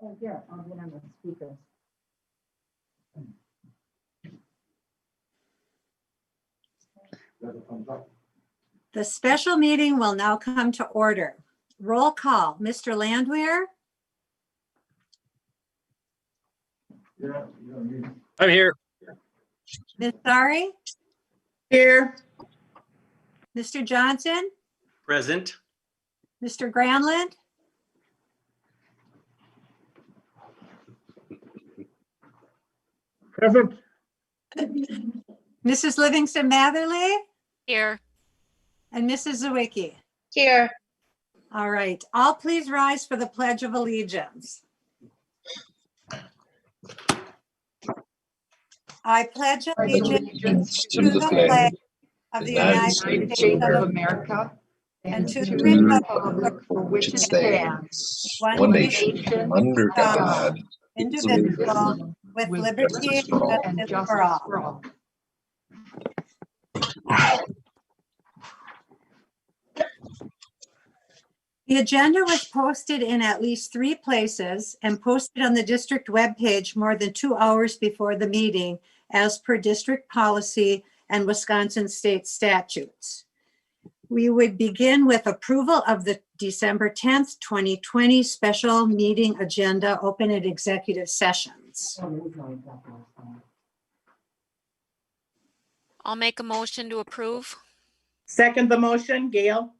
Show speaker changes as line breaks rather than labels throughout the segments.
Oh, here, I'll get on the speakers. The special meeting will now come to order. Roll call, Mr. Landwehr,
I'm here.
Ms. Sari,
Here.
Mr. Johnson,
Present.
Mr. Granlund,
Present.
Mrs. Livingston Matherly,
Here.
and Mrs. Zawicki.
Here.
All right, all please rise for the Pledge of Allegiance. I pledge allegiance to the flag of the United States of America and to the republic
for which it stands, one nation, under God,
indivisible, with liberty and justice for all. The agenda was posted in at least 3 places and posted on the district webpage more than 2 hours before the meeting, as per district policy and Wisconsin state statutes. We would begin with approval of the December 10th, 2020 special meeting agenda open at executive sessions.
I'll make a motion to approve.
Second the motion, Gail.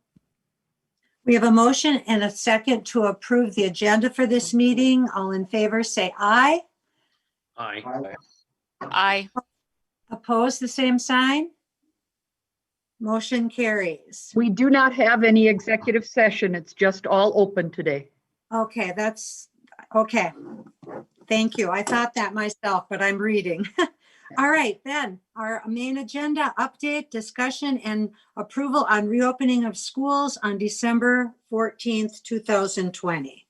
We have a motion and a second to approve the agenda for this meeting. All in favor, say aye.
Aye.
Aye.
Opposed, the same sign. Motion carries.
We do not have any executive session. It's just all open today.
Okay, that's okay. Thank you. I thought that myself, but I'm reading. All right, then our main agenda update, discussion and approval on reopening of schools on December 14th, 2020.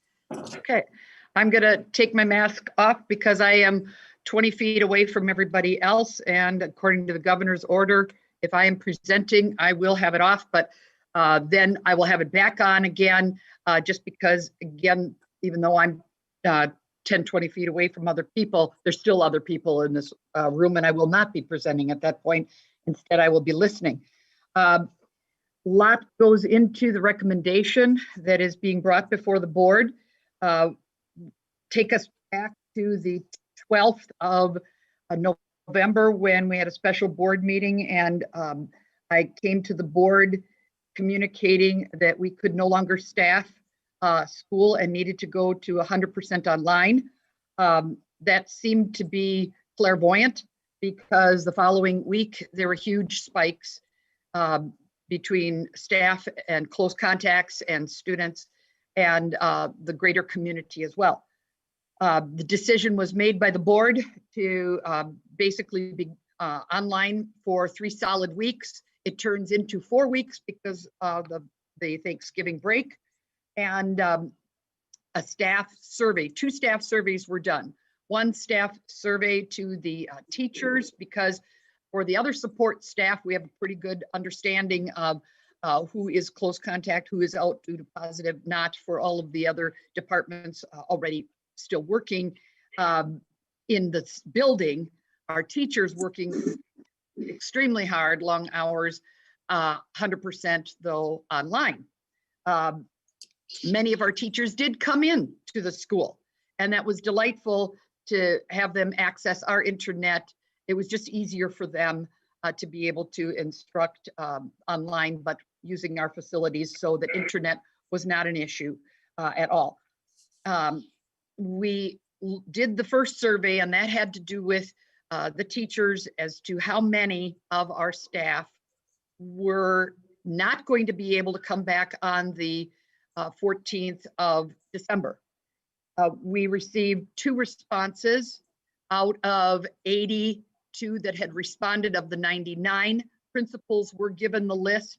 Okay, I'm going to take my mask off because I am 20 feet away from everybody else. And according to the governor's order, if I am presenting, I will have it off, but then I will have it back on again, just because, again, even though I'm 10, 20 feet away from other people, there's still other people in this room, and I will not be presenting at that point. Instead, I will be listening. Lot goes into the recommendation that is being brought before the board. Take us back to the 12th of November when we had a special board meeting, and I came to the board communicating that we could no longer staff school and needed to go to 100% online. That seemed to be clairvoyant because the following week there were huge spikes between staff and close contacts and students and the greater community as well. The decision was made by the board to basically be online for 3 solid weeks. It turns into 4 weeks because of the Thanksgiving break. And a staff survey, 2 staff surveys were done. One staff survey to the teachers, because for the other support staff, we have a pretty good understanding of who is close contact, who is out due to positive, not for all of the other departments already still working in this building. Our teachers working extremely hard, long hours, 100% though online. Many of our teachers did come in to the school, and that was delightful to have them access our internet. It was just easier for them to be able to instruct online, but using our facilities, so that internet was not an issue at all. We did the first survey, and that had to do with the teachers as to how many of our staff were not going to be able to come back on the 14th of December. We received 2 responses out of 82 that had responded. Of the 99, principals were given the list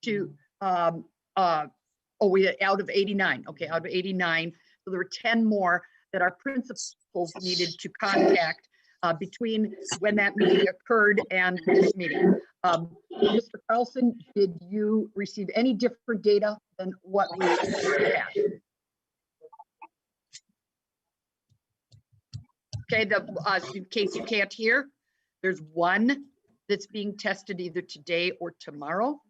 to, out of 89, okay, out of 89. So there were 10 more that our principals needed to contact between when that meeting occurred and this meeting. Mr. Carlson, did you receive any different data than what we had? Okay, in case you can't hear, there's one that's being tested either today or tomorrow.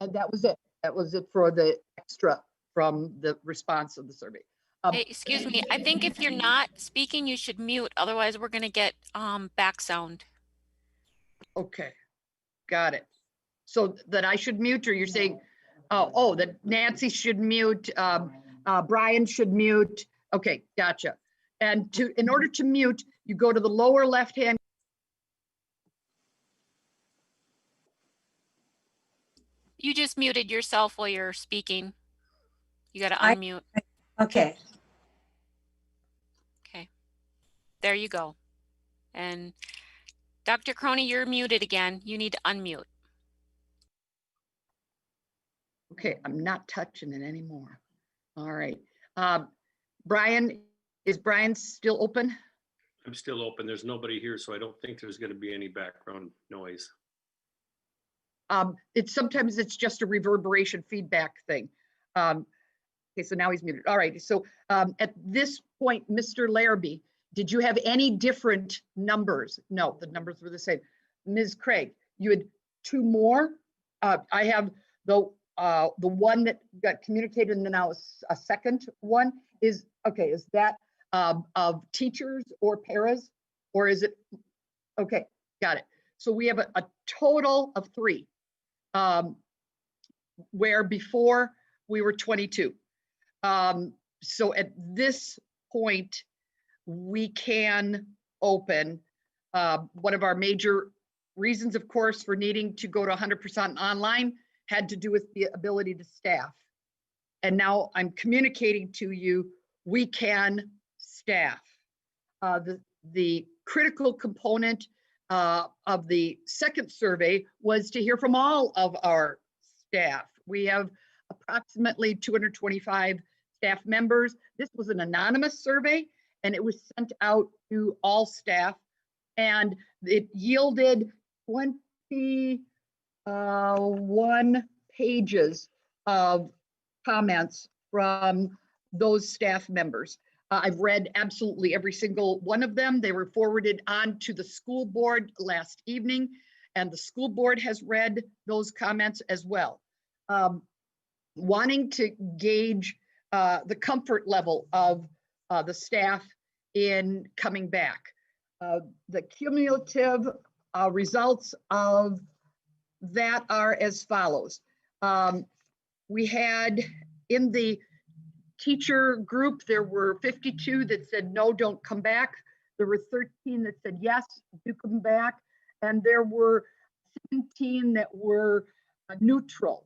And that was it. That was it for the extra from the response of the survey.
Hey, excuse me. I think if you're not speaking, you should mute. Otherwise, we're going to get back sound.
Okay, got it. So that I should mute, or you're saying, oh, that Nancy should mute, Brian should mute. Okay, gotcha. And in order to mute, you go to the lower left-hand.
You just muted yourself while you're speaking. You got to
I-
unmute.
Okay,
Okay. There you go. And Dr. Crony, you're muted again. You need to unmute.
Okay, I'm not touching it anymore. All right. Brian, is Brian still open?
I'm still open. There's nobody here, so I don't think there's going to be any background noise.
Sometimes it's just a reverberation feedback thing. Okay, so now he's muted. All right, so at this point, Mr. Larrabee, did you have any different numbers? No, the numbers were the same. Ms. Craig, you had two more. I have the one that got communicated, and then now a second one is, okay, is that of teachers or paras, or is it, okay, got it. So we have a total of 3, where before we were 22. So at this point, we can open. One of our major reasons, of course, for needing to go to 100% online had to do with the ability to staff. And now I'm communicating to you, we can staff. The critical component of the second survey was to hear from all of our staff. We have approximately 225 staff members. This was an anonymous survey, and it was sent out to all staff, and it yielded 21 pages of comments from those staff members. I've read absolutely every single one of them. They were forwarded on to the school board last evening, and the school board has read those comments as well. Wanting to gauge the comfort level of the staff in coming back. The cumulative results of that are as follows. We had in the teacher group, there were 52 that said, no, don't come back. There were 13 that said, yes, do come back. And there were 17 that were neutral.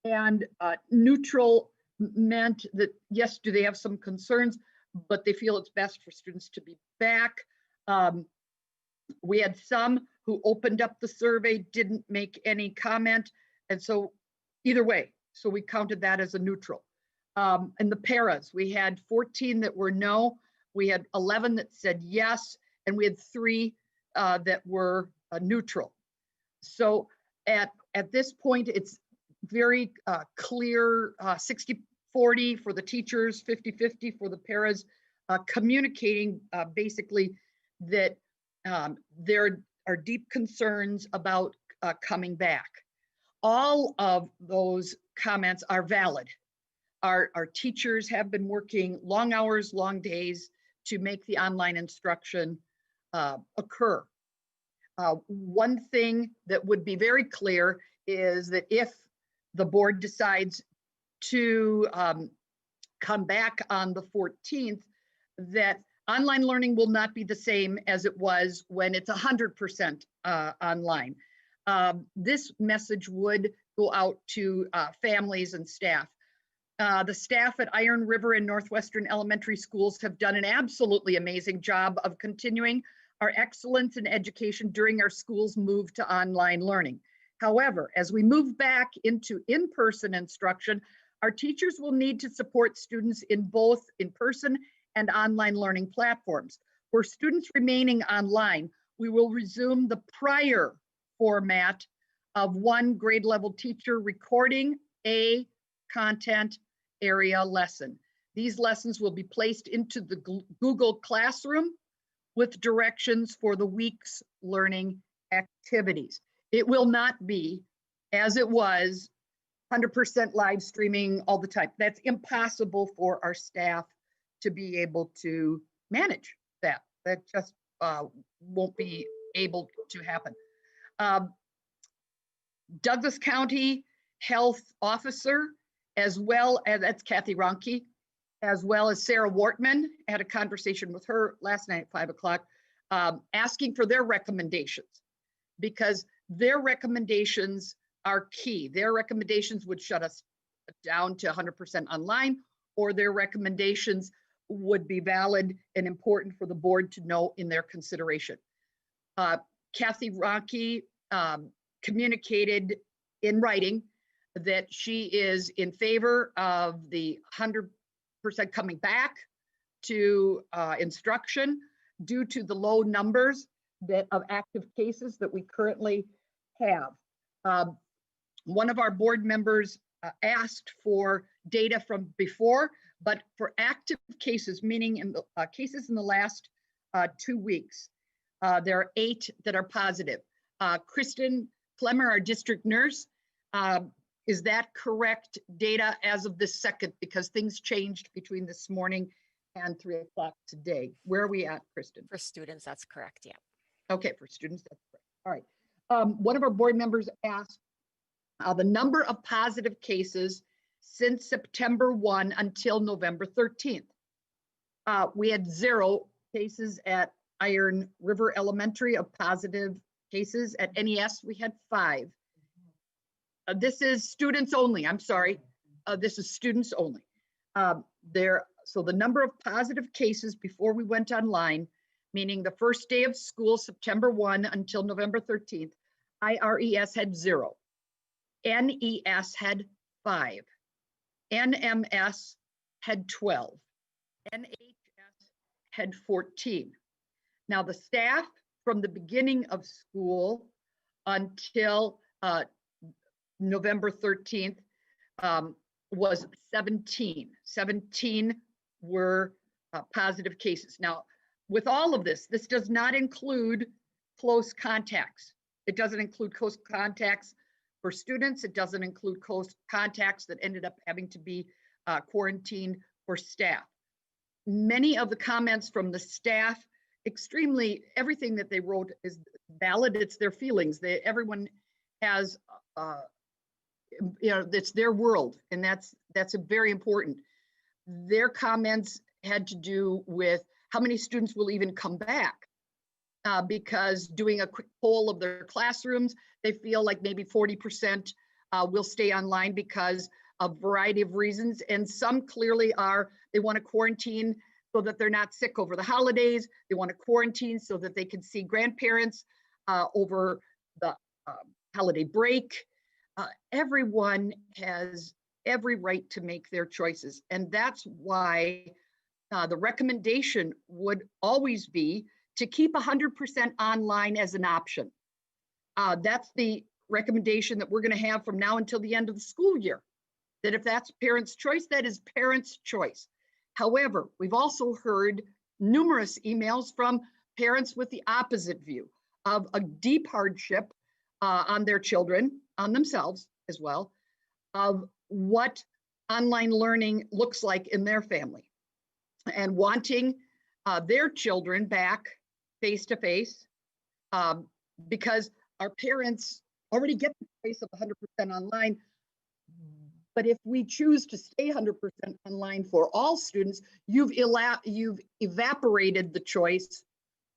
And neutral meant that, yes, do they have some concerns, but they feel it's best for students to be back. We had some who opened up the survey, didn't make any comment. And so either way, so we counted that as a neutral. And the paras, we had 14 that were no, we had 11 that said yes, and we had 3 that were neutral. So at this point, it's very clear, 60-40 for the teachers, 50-50 for the paras, communicating basically that there are deep concerns about coming back. All of those comments are valid. Our teachers have been working long hours, long days to make the online instruction occur. One thing that would be very clear is that if the board decides to come back on the 14th, that online learning will not be the same as it was when it's 100% online. This message would go out to families and staff. The staff at Iron River and Northwestern Elementary Schools have done an absolutely amazing job of continuing our excellence in education during our schools' move to online learning. However, as we move back into in-person instruction, our teachers will need to support students in both in-person and online learning platforms. For students remaining online, we will resume the prior format of one grade level teacher recording a content area lesson. These lessons will be placed into the Google Classroom with directions for the week's learning activities. It will not be, as it was, 100% live streaming all the time. That's impossible for our staff to be able to manage that. That just won't be able to happen. Douglas County Health Officer, as well as, that's Kathy Ronke, as well as Sarah Wortman. I had a conversation with her last night at 5 o'clock, asking for their recommendations, because their recommendations are key. Their recommendations would shut us down to 100% online, or their recommendations would be valid and important for the board to know in their consideration. Kathy Ronke communicated in writing that she is in favor of the 100% coming back to instruction due to the low numbers of active cases that we currently have. One of our board members asked for data from before, but for active cases, meaning in the cases in the last 2 weeks, there are 8 that are positive. Kristen Clemmer, our district nurse, is that correct data as of this second? Because things changed between this morning and 3 o'clock today. Where are we at, Kristen?
For students, that's correct, yeah.
Okay, for students, that's correct. All right. One of our board members asked the number of positive cases since September 1 until November 13th. We had 0 cases at Iron River Elementary of positive cases. At NES, we had 5. This is students only, I'm sorry. This is students only. So the number of positive cases before we went online, meaning the first day of school, September 1 until November 13th, IRES had 0. NES had 5. NMS had 12. NHS had 14. Now the staff from the beginning of school until November 13th was 17. 17 were positive cases. Now, with all of this, this does not include close contacts. It doesn't include close contacts for students. It doesn't include close contacts that ended up having to be quarantined for staff. Many of the comments from the staff, everything that they wrote is valid. It's their feelings. Everyone has, it's their world, and that's very important. Their comments had to do with how many students will even come back, because doing a quick poll of their classrooms, they feel like maybe 40% will stay online because of a variety of reasons. And some clearly they want to quarantine so that they're not sick over the holidays. They want to quarantine so that they can see grandparents over the holiday break. Everyone has every right to make their choices. And that's why the recommendation would always be to keep 100% online as an option. That's the recommendation that we're going to have from now until the end of the school year. That if that's parents' choice, that is parents' choice. However, we've also heard numerous emails from parents with the opposite view of a deep hardship on their children, on themselves as well, of what online learning looks like in their family, and wanting their children back face-to-face, because our parents already get the choice of 100% online. But if we choose to stay 100% online for all students, you've evaporated the choice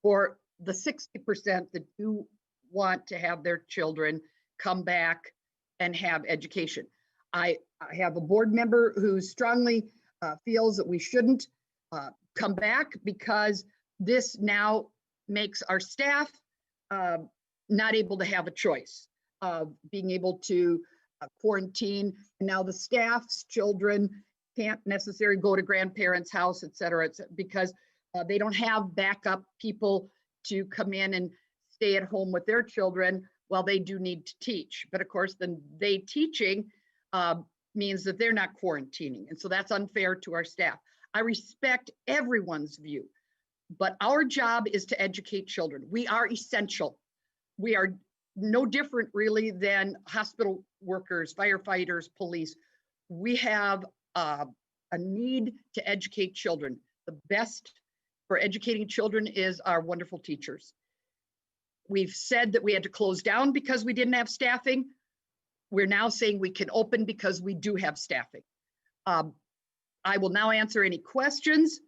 for the 60% that do want to have their children come back and have education. I have a board member who strongly feels that we shouldn't come back, because this now makes our staff not able to have a choice of being able to quarantine. And now the staff's children can't necessarily go to grandparents' house, et cetera, because they don't have backup people to come in and stay at home with their children while they do need to teach. But of course, then they teaching means that they're not quarantining. And so that's unfair to our staff. I respect everyone's view. But our job is to educate children. We are essential. We are no different really than hospital workers, firefighters, police. We have a need to educate children. The best for educating children is our wonderful teachers. We've said that we had to close down because we didn't have staffing. We're now saying we can open because we do have staffing. I will now answer any questions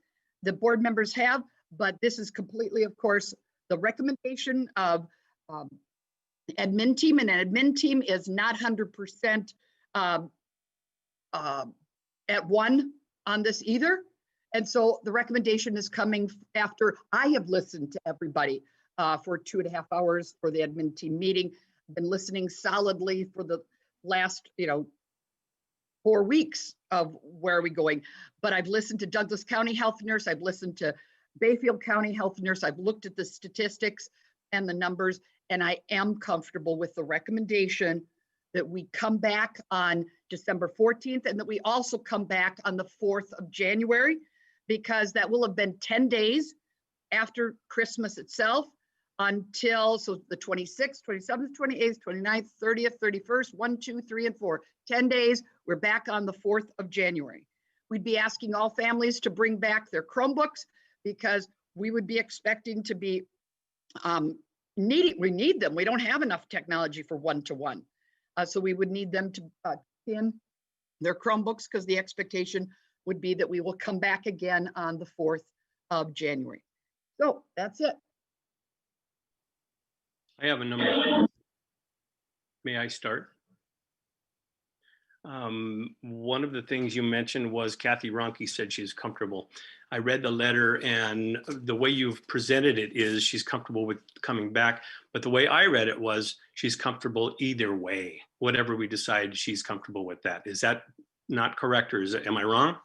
the board members have, but this is completely, of course, the recommendation of the admin team, and an admin team is not 100% at one on this either. And so the recommendation is coming after I have listened to everybody for 2.5 hours for the admin team meeting. I've been listening solidly for the last, 4 weeks of where are we going. But I've listened to Douglas County Health Nurse. I've listened to Bayfield County Health Nurse. I've looked at the statistics and the numbers, and I am comfortable with the recommendation that we come back on December 14th and that we also come back on the 4th of January, because that will have been 10 days after Christmas itself until, so the 26th, 27th, 28th, 29th, 30th, 31st, 1, 2, 3, and 4, 10 days. We're back on the 4th of January. We'd be asking all families to bring back their Chromebooks because we would be expecting to be we need them. We don't have enough technology for one-to-one. So we would need them to in their Chromebooks, because the expectation would be that we will come back again on the 4th of January. So that's it.
I have a number. May I start? One of the things you mentioned was Kathy Ronke said she's comfortable. I read the letter, and the way you've presented it is she's comfortable with coming back. But the way I read it was she's comfortable either way. Whatever we decide, she's comfortable with that. Is that not correct, or am I wrong?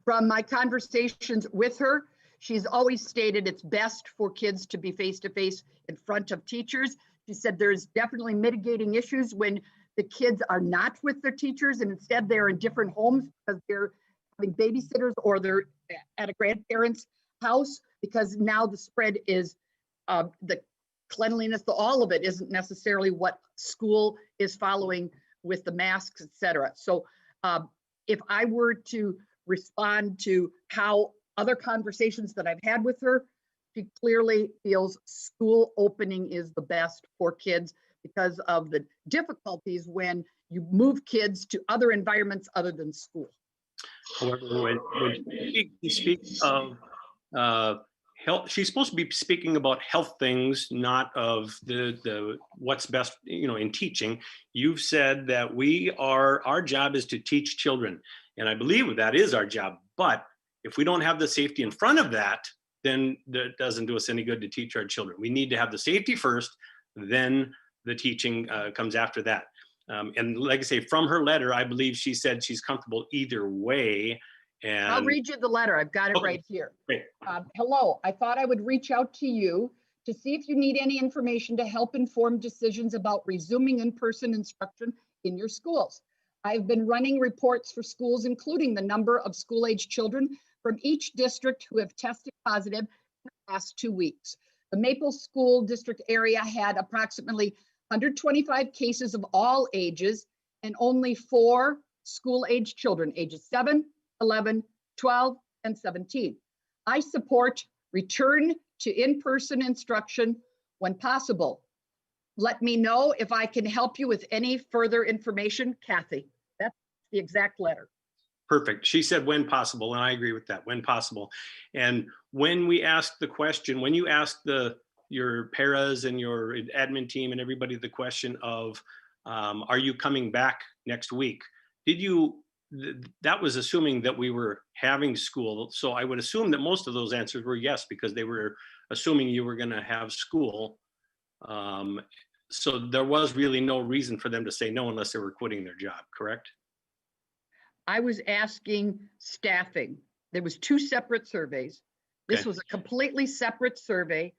From my conversations with her, she's always stated it's best for kids to be face-to-face in front of teachers. She said there's definitely mitigating issues when the kids are not with their teachers and instead they're in different homes because they're having babysitters or they're at a grandparent's house, because now the spread is the cleanliness, all of it isn't necessarily what school is following with the masks, et cetera. So if I were to respond to how other conversations that I've had with her, she clearly feels school opening is the best for kids because of the difficulties when you move kids to other environments other than school.
However, when she speaks of health, she's supposed to be speaking about health things, not of the what's best, in teaching. You've said that our job is to teach children, and I believe that is our job. But if we don't have the safety in front of that, then that doesn't do us any good to teach our children. We need to have the safety first, then the teaching comes after that. And like I say, from her letter, I believe she said she's comfortable either way. And
I'll read you the letter. I've got it
Okay.
right here.
Great.
Hello, I thought I would reach out to you to see if you need any information to help inform decisions about resuming in-person instruction in your schools. I've been running reports for schools, including the number of school-age children from each district who have tested positive in the last 2 weeks. The Maple School District area had approximately 125 cases of all ages and only 4 school-age children, ages 7, 11, 12, and 17. I support return to in-person instruction when possible. Let me know if I can help you with any further information, Kathy. That's the exact letter.
Perfect. She said when possible, and I agree with that, when possible. And when we asked the question, when you asked your paras and your admin team and everybody the question of, are you coming back next week? That was assuming that we were having school. So I would assume that most of those answers were yes, because they were assuming you were going to have school. So there was really no reason for them to say no unless they were quitting their job, correct?
I was asking staffing. There was 2 separate surveys. This
Okay.
was a completely separate survey,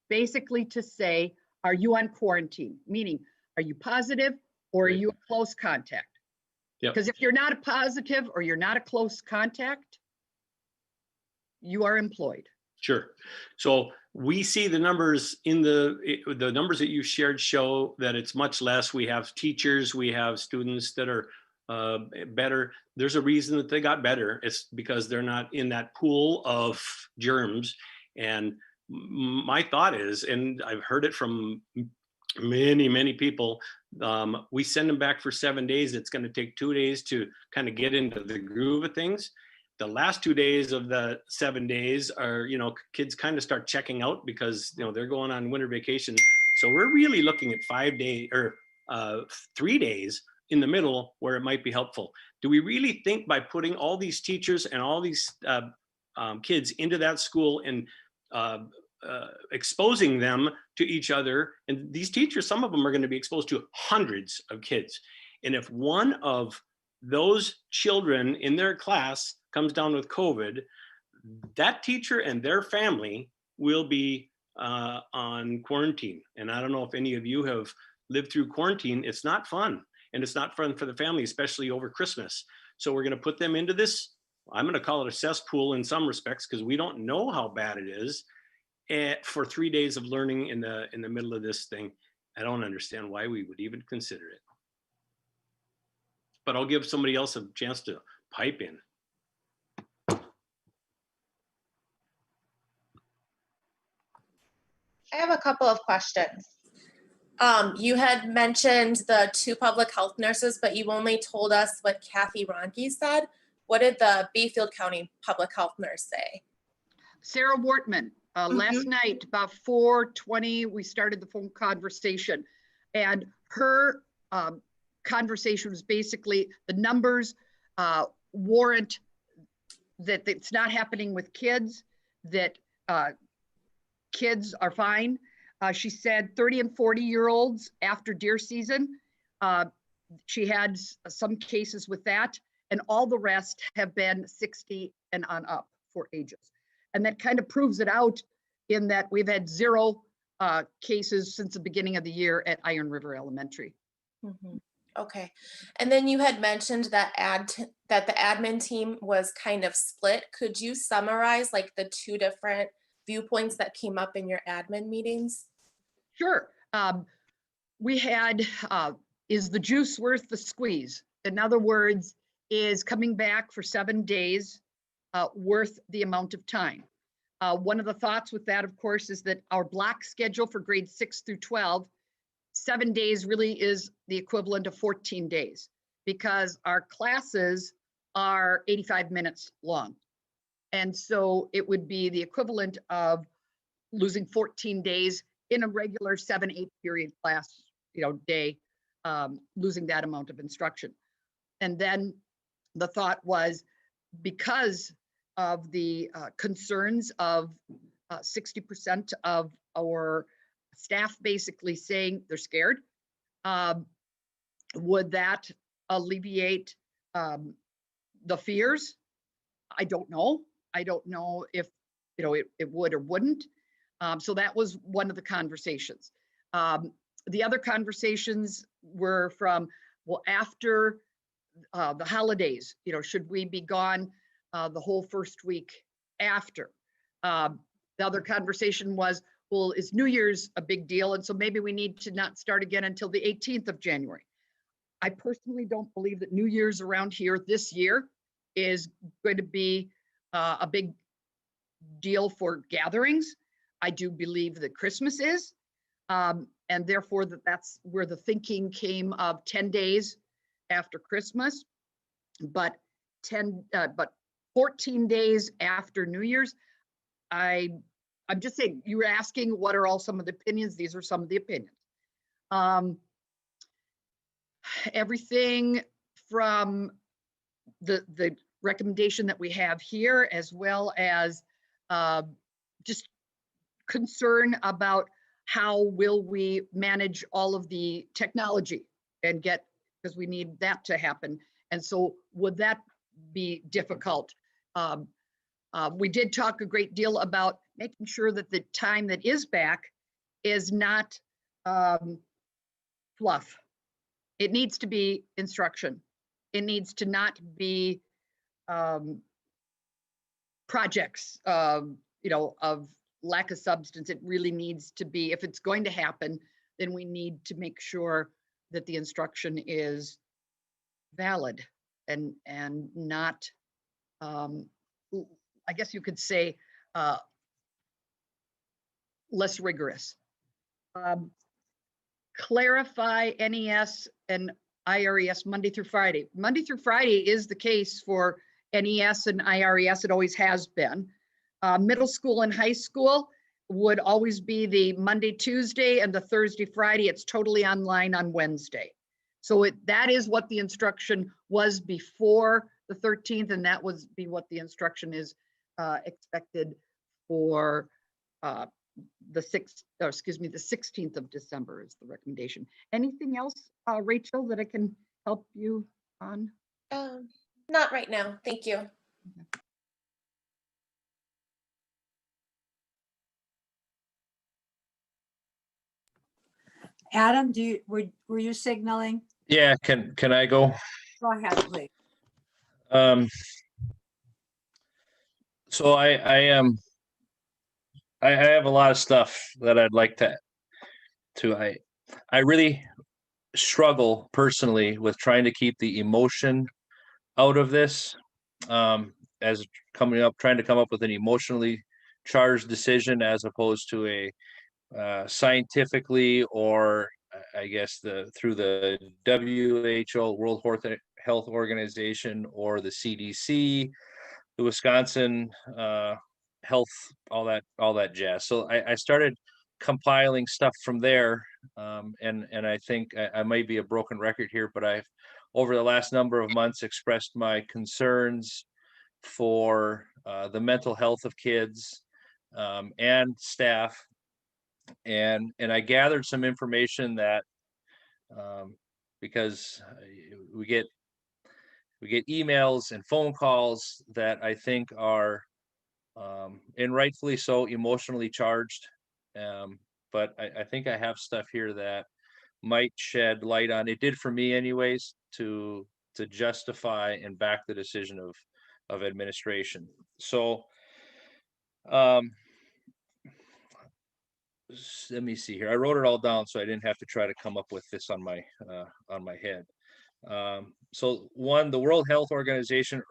basically to say, are you on quarantine? Meaning, are you positive or are
Right.
you a close contact?
Yep.
Because if you're not a positive or you're not a close contact, you are employed.
Sure. So we see the numbers in the numbers that you shared show that it's much less. We have teachers, we have students that are better. There's a reason that they got better. It's because they're not in that pool of germs. And my thought is, and I've heard it from many people, we send them back for 7 days. It's going to take 2 days to kind of get into the groove of things. The last 2 days of the 7 days are, kids kind of start checking out because, they're going on winter vacation. So we're really looking at 5 days or 3 days in the middle where it might be helpful. Do we really think by putting all these teachers and all these kids into that school and exposing them to each other, and these teachers, some of them are going to be exposed to hundreds of kids. And if one of those children in their class comes down with COVID, that teacher and their family will be on quarantine. And I don't know if any of you have lived through quarantine. It's not fun. And it's not fun for the family, especially over Christmas. So we're going to put them into this, I'm going to call it a cesspool in some respects, because we don't know how bad it is. And for 3 days of learning in the middle of this thing, I don't understand why we would even consider it. But I'll give somebody else a chance to pipe in.
I have a couple of questions. You had mentioned the 2 public health nurses, but you only told us what Kathy Ronke said. What did the Bayfield County public health nurse say?
Sarah Wortman, last night about 4:20, we started the phone conversation, and her conversation was basically the numbers warrant that it's not happening with kids, that kids are fine. She said 30 and 40-year-olds after deer season, she had some cases with that, and all the rest have been 60 and on up for ages. And that kind of proves it out in that we've had 0 cases since the beginning of the year at Iron River Elementary.
Mm-hmm. Okay. And then you had mentioned that that the admin team was kind of split. Could you summarize like the 2 different viewpoints that came up in your admin meetings?
Sure. We had, is the juice worth the squeeze? In other words, is coming back for 7 days worth the amount of time? One of the thoughts with that, of course, is that our block schedule for grades 6 through 12, 7 days really is the equivalent of 14 days because our classes are 85 minutes long. And so it would be the equivalent of losing 14 days in a regular 7-8 period class, day, losing that amount of instruction. And then the thought was, because of the concerns of 60% of our staff basically saying they're scared, would that alleviate the fears? I don't know. I don't know if it would or wouldn't. So that was one of the conversations. The other conversations were from, well, after the holidays, should we be gone the whole first week after? The other conversation was, well, is New Year's a big deal? And so maybe we need to not start again until the 18th of January. I personally don't believe that New Year's around here this year is going to be a big deal for gatherings. I do believe that Christmas is, and therefore that's where the thinking came of 10 days after Christmas, but 14 days after New Year's. I'm just saying, you were asking what are all some of the opinions. These are some of the opinions. Everything from the recommendation that we have here, as well as just concern about how will we manage all of the technology and because we need that to happen. And so would that be difficult? We did talk a great deal about making sure that the time that is back is not fluff. It needs to be instruction. It needs to not be projects, of lack of substance. It really needs to be, if it's going to happen, then we need to make sure that the instruction is valid and not, I guess you could say, less rigorous. Clarify NES and IRES Monday through Friday. Monday through Friday is the case for NES and IRES. It always has been. Middle school and high school would always be the Monday, Tuesday, and the Thursday, Friday. It's totally online on Wednesday. So that is what the instruction was before the 13th, and that was what the instruction is expected for the 16th of December is the recommendation. Anything else, Rachel, that I can help you on?
Not right now. Thank you.
Adam, were you signaling?
Yeah, can I go?
Go ahead, please.
So I have a lot of stuff that I'd like to I really struggle personally with trying to keep the emotion out of this, as trying to come up with an emotionally charged decision as opposed to a scientifically, or I guess through the WHO, World Health Organization, or the CDC, the Wisconsin health, all that jazz. So I started compiling stuff from there, and I think I might be a broken record here, but I've over the last number of months expressed my concerns for the mental health of kids and staff, and I gathered some information that because we get emails and phone calls that I think are and rightfully so emotionally charged, but I think I have stuff here that might shed light on, it did for me anyways, to justify and back the decision of administration. So let me see here. I wrote it all down so I didn't have to try to come up with this on my head. So one, the World Health Organization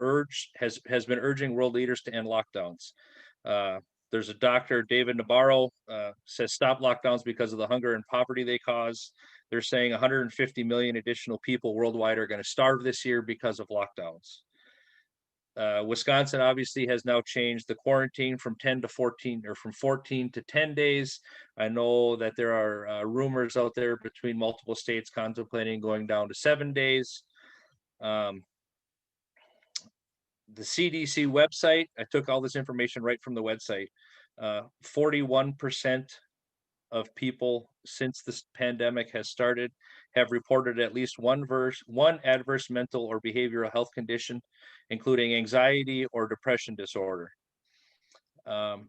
has been urging world leaders to end lockdowns. There's a doctor, David Nabarro, says stop lockdowns because of the hunger and poverty they cause. They're saying 150 million additional people worldwide are going to starve this year because of lockdowns. Wisconsin obviously has now changed the quarantine from 10 to 14, or from 14 to 10 days. I know that there are rumors out there between multiple states contemplating going down to 7 days. The CDC website, I took all this information right from the website. 41% of people since this pandemic has started have reported at least one adverse mental or behavioral health condition, including anxiety or depression disorder. And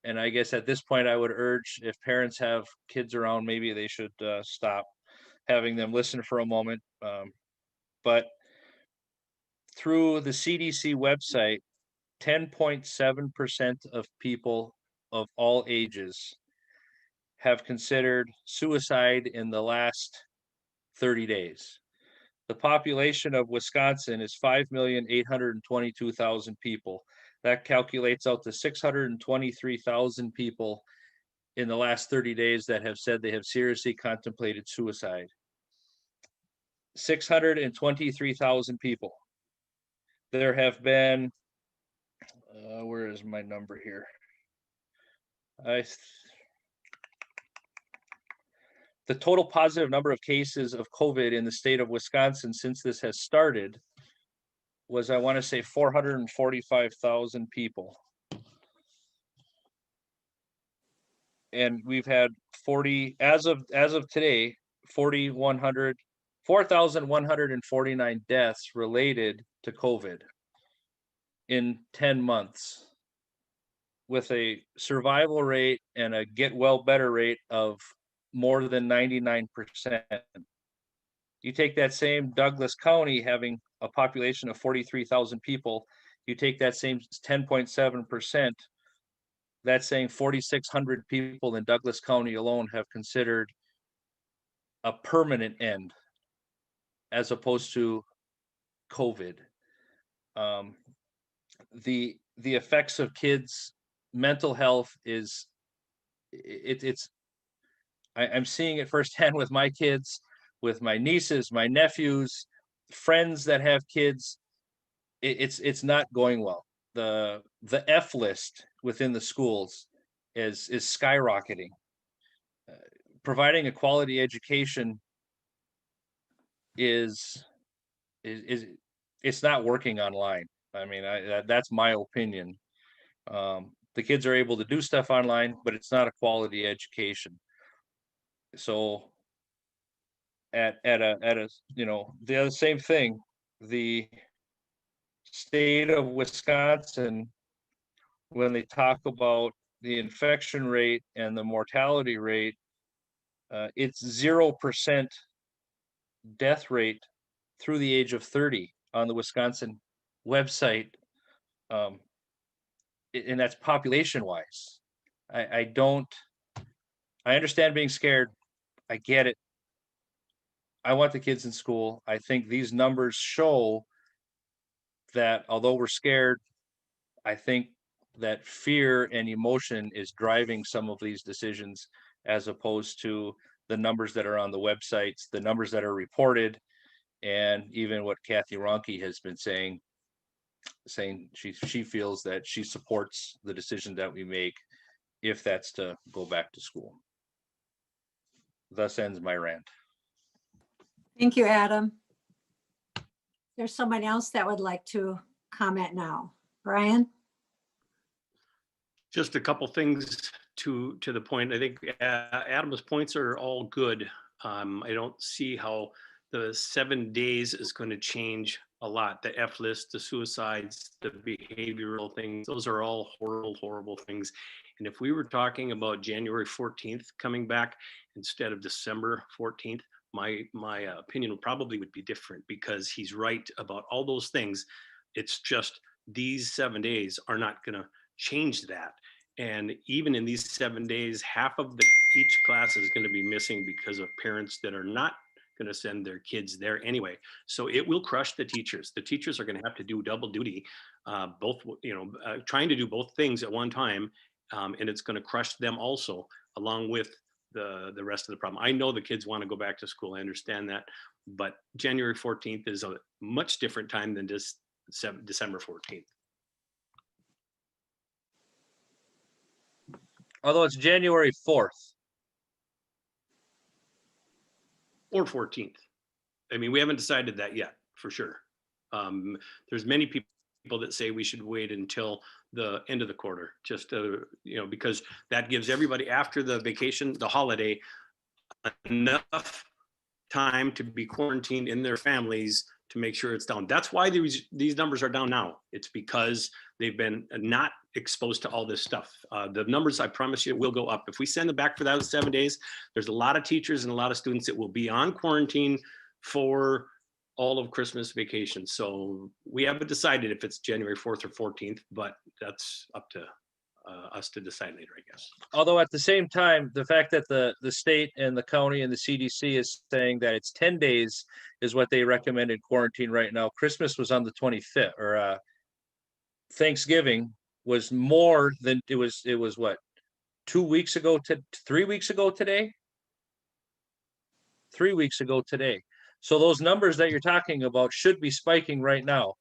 I guess at this point, I would urge, if parents have kids around, maybe they should stop having them listen for a moment. But through the CDC website, 10.7% of people of all ages have considered suicide in the last 30 days. The population of Wisconsin is 5,822,000 people. That calculates out to 623,000 people in the last 30 days that have said they have seriously contemplated suicide. 623,000 people. There have been, where is my number here? The total positive number of cases of COVID in the state of Wisconsin since this has started was, I want to say, 445,000 people. And we've had as of today, 4,149 deaths related to COVID in 10 months, with a survival rate and a get well better rate of more than 99%. You take that same Douglas County having a population of 43,000 people, you take that same 10.7%, that's saying 4,600 people in Douglas County alone have considered a permanent end as opposed to COVID. The effects of kids' mental health is I'm seeing it firsthand with my kids, with my nieces, my nephews, friends that have kids. It's not going well. The F list within the schools is skyrocketing. Providing a quality education is it's not working online. I mean, that's my opinion. The kids are able to do stuff online, but it's not a quality education. So at a the other same thing, the state of Wisconsin, when they talk about the infection rate and the mortality rate, it's 0% death rate through the age of 30 on the Wisconsin website. And that's population wise. I understand being scared. I get it. I want the kids in school. I think these numbers show that although we're scared, I think that fear and emotion is driving some of these decisions as opposed to the numbers that are on the websites, the numbers that are reported, and even what Kathy Ronke has been saying she feels that she supports the decision that we make if that's to go back to school. Thus ends my rant.
Thank you, Adam. There's someone else that would like to comment now. Brian?
Just a couple things to the point. I think Adam's points are all good. I don't see how the 7 days is going to change a lot. The F list, the suicides, the behavioral things, those are all horrible, horrible things. And if we were talking about January 14th coming back instead of December 14th, my opinion probably would be different, because he's right about all those things. It's just these 7 days are not going to change that. And even in these 7 days, half of each class is going to be missing because of parents that are not going to send their kids there anyway. So it will crush the teachers. The teachers are going to have to do double duty, trying to do both things at one time. And it's going to crush them also, along with the rest of the problem. I know the kids want to go back to school. I understand that. But January 14th is a much different time than just December 14th.
Although it's January 4th.
Or 14th. I mean, we haven't decided that yet, for sure. There's many people that say we should wait until the end of the quarter, just because that gives everybody after the vacation, the holiday, enough time to be quarantined in their families to make sure it's down. That's why these numbers are down now. It's because they've been not exposed to all this stuff. The numbers, I promise you, will go up. If we send them back for that 7 days, there's a lot of teachers and a lot of students that will be on quarantine for all of Christmas vacation. So we haven't decided if it's January 4th or 14th, but that's up to us to decide later, I guess.
Although at the same time, the fact that the state and the county and the CDC is saying that it's 10 days is what they recommend in quarantine right now. Christmas was on the 25th, or Thanksgiving was more than it was what, 2 weeks ago to 3 weeks ago today? 3 weeks ago today. So those numbers that you're talking about should be spiking right now.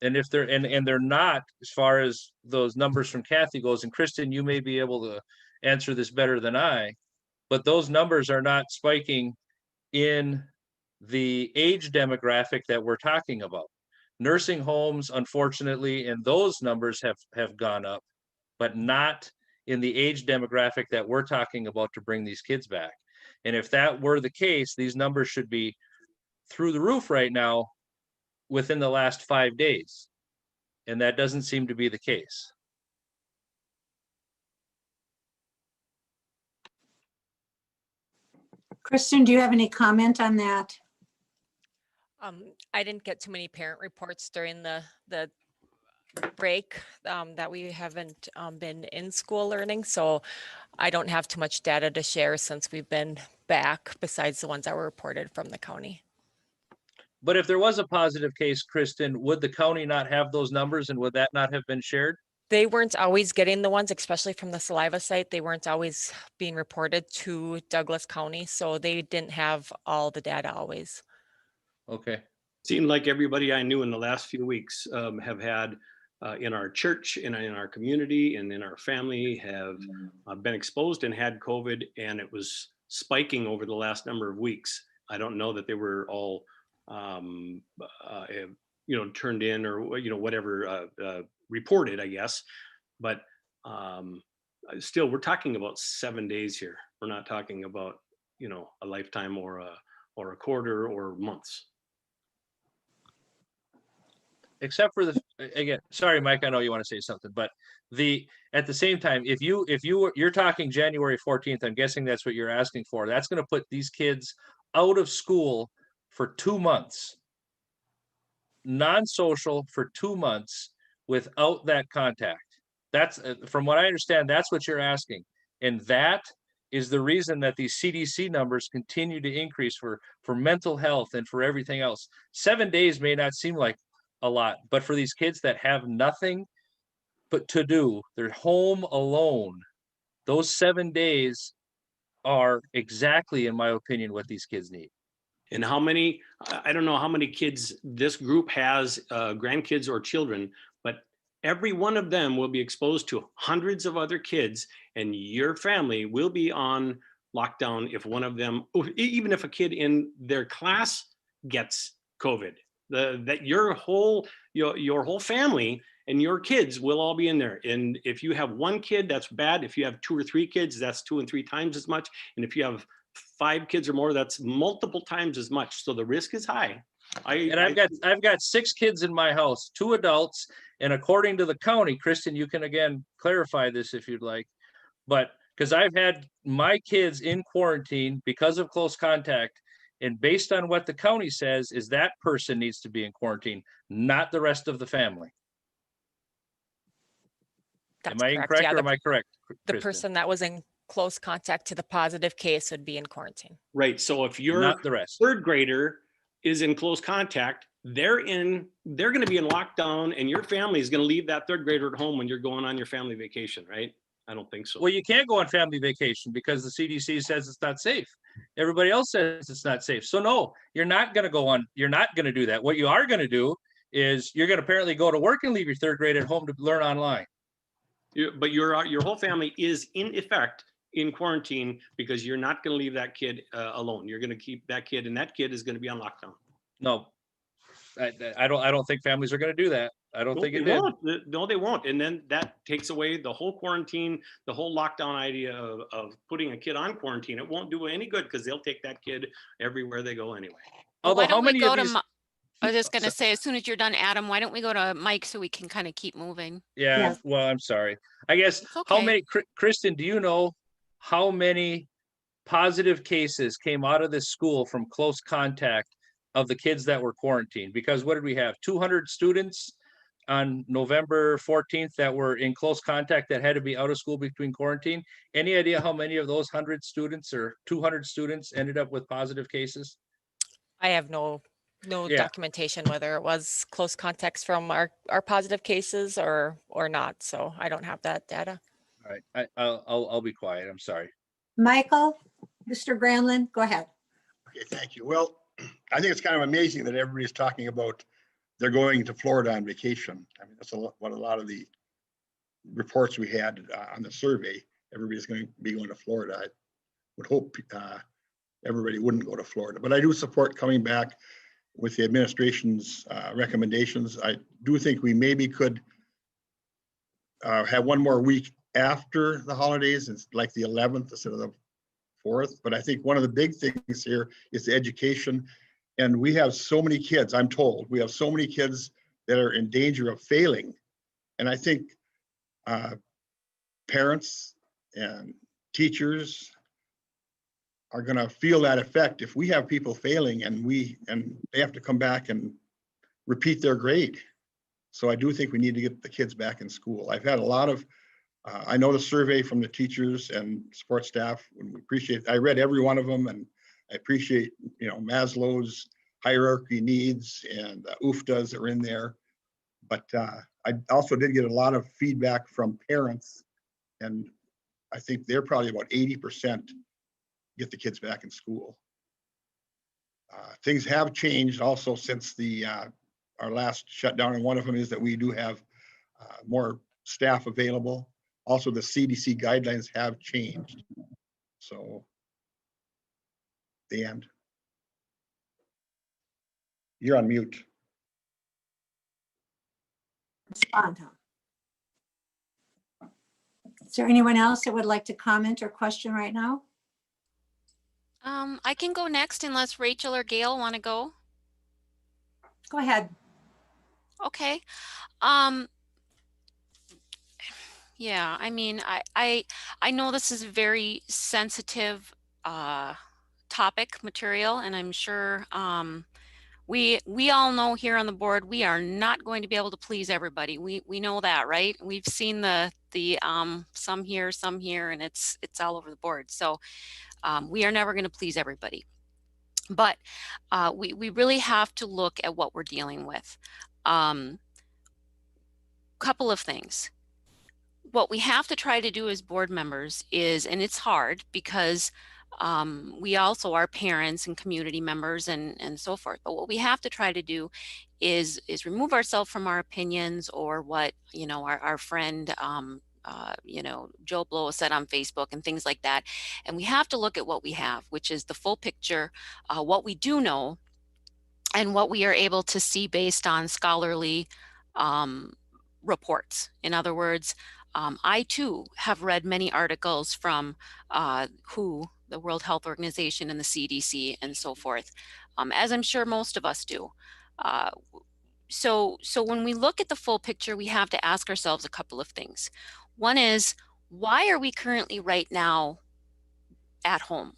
And if they're and they're not, as far as those numbers from Kathy goes, and Kristen, you may be able to answer this better than I, but those numbers are not spiking in the age demographic that we're talking about. Nursing homes, unfortunately, and those numbers have gone up, but not in the age demographic that we're talking about to bring these kids back. And if that were the case, these numbers should be through the roof right now within the last 5 days. And that doesn't seem to be the case.
Kristen, do you have any comment on that?
I didn't get too many parent reports during the break that we haven't been in school learning. So I don't have too much data to share since we've been back besides the ones that were reported from the county.
But if there was a positive case, Kristen, would the county not have those numbers and would that not have been shared?
They weren't always getting the ones, especially from the saliva site. They weren't always being reported to Douglas County. So they didn't have all the data always.
Okay.
Seemed like everybody I knew in the last few weeks have had in our church, in our community, and in our family have been exposed and had COVID, and it was spiking over the last number of weeks. I don't know that they were all, turned in or, whatever, reported, I guess. But still, we're talking about 7 days here. We're not talking about, a lifetime or a quarter or months.
Except for again, sorry, Mike, I know you want to say something, but at the same time, if you're talking January 14th, I'm guessing that's what you're asking for. That's going to put these kids out of school for 2 months, non-social for 2 months without that contact. That's from what I understand, that's what you're asking. And that is the reason that these CDC numbers continue to increase for mental health and for everything else. 7 days may not seem like a lot, but for these kids that have nothing but to do, they're home alone. Those 7 days are exactly, in my opinion, what these kids need.
And how many, I don't know how many kids this group has, grandkids or children, but every one of them will be exposed to hundreds of other kids, and your family will be on lockdown if one of them, even if a kid in their class gets COVID. That your whole family and your kids will all be in there. And if you have one kid, that's bad. If you have 2 or 3 kids, that's 2 and 3 times as much. And if you have 5 kids or more, that's multiple times as much. So the risk is high.
I've got 6 kids in my house, 2 adults, and according to the county, Kristen, you can again clarify this if you'd like, but because I've had my kids in quarantine because of close contact. And based on what the county says is that person needs to be in quarantine, not the rest of the family.
That's
Am I
correct.
incorrect
Yeah,
or am I correct,
the
Kristen?
person that was in close contact to the positive case would be in quarantine.
Right. So if your
Not the rest.
3rd grader is in close contact, they're going to be in lockdown, and your family is going to leave that 3rd grader at home when you're going on your family vacation, right? I don't think so.
Well, you can't go on family vacation because the CDC says it's not safe. Everybody else says it's not safe. So no, you're not going to go on. You're not going to do that. What you are going to do is you're going to apparently go to work and leave your 3rd grade at home to learn online.
But your whole family is in effect in quarantine because you're not going to leave that kid alone. You're going to keep that kid, and that kid is going to be on lockdown.
No, I don't think families are going to do that. I don't think it did.
No, they won't. And then that takes away the whole quarantine, the whole lockdown idea of putting a kid on quarantine. It won't do any good because they'll take that kid everywhere they go anyway.
Well, why
Although, how
don't we
many
go
of
to
these?
I was just going to say, as soon as you're done, Adam, why don't we go to Mike so we can kind of keep moving?
Yeah,
Yes.
well, I'm sorry. I guess
It's
how
okay.
many, Kristen, do you know how many positive cases came out of this school from close contact of the kids that were quarantined? Because what did we have? 200 students on November 14th that were in close contact that had to be out of school between quarantine. Any idea how many of those 100 students or 200 students ended up with positive cases?
I have no
Yeah.
documentation whether it was close contacts from our positive cases or not. So I don't have that data.
All right, I'll be quiet. I'm sorry.
Michael, Mr. Granlund, go ahead.
Okay, thank you. Well, I think it's kind of amazing that everybody's talking about they're going to Florida on vacation. I mean, that's what a lot of the reports we had on the survey. Everybody's going to be going to Florida. I would hope everybody wouldn't go to Florida, but I do support coming back with the administration's recommendations. I do think we maybe could have one more week after the holidays. It's like the 11th instead of the 4th. But I think one of the big things here is the education. And we have so many kids, I'm told, we have so many kids that are in danger of failing. And I think parents and teachers are going to feel that effect if we have people failing and they have to come back and repeat their grade. So I do think we need to get the kids back in school. I've had a lot of, I know the survey from the teachers and support staff, and we appreciate, I read every one of them, and I appreciate, you know, Maslow's hierarchy needs and UFTAs that are in there. But I also did get a lot of feedback from parents, and I think they're probably about 80% get the kids back in school. Things have changed also since the our last shutdown, and one of them is that we do have more staff available. Also, the CDC guidelines have changed. So, the end. You're on mute.
Respond, huh? Is there anyone else that would like to comment or question right now?
I can go next unless Rachel or Gail want to go.
Go ahead.
Okay. Yeah, I mean, I know this is a very sensitive topic material, and I'm sure we all know here on the board we are not going to be able to please everybody. We know that, right? We've seen the some here, and it's all over the board. So we are never going to please everybody. But we really have to look at what we're dealing with. Couple of things. What we have to try to do as board members is, and it's hard because we also are parents and community members and so forth, but what we have to try to do is remove ourselves from our opinions or what, you know, our friend you know, Joe Blow said on Facebook and things like that. And we have to look at what we have, which is the full picture, what we do know, and what we are able to see based on scholarly reports. In other words, I too have read many articles from WHO, the World Health Organization, and the CDC, and so forth, as I'm sure most of us do. So when we look at the full picture, we have to ask ourselves a couple of things. One is, why are we currently right now at home?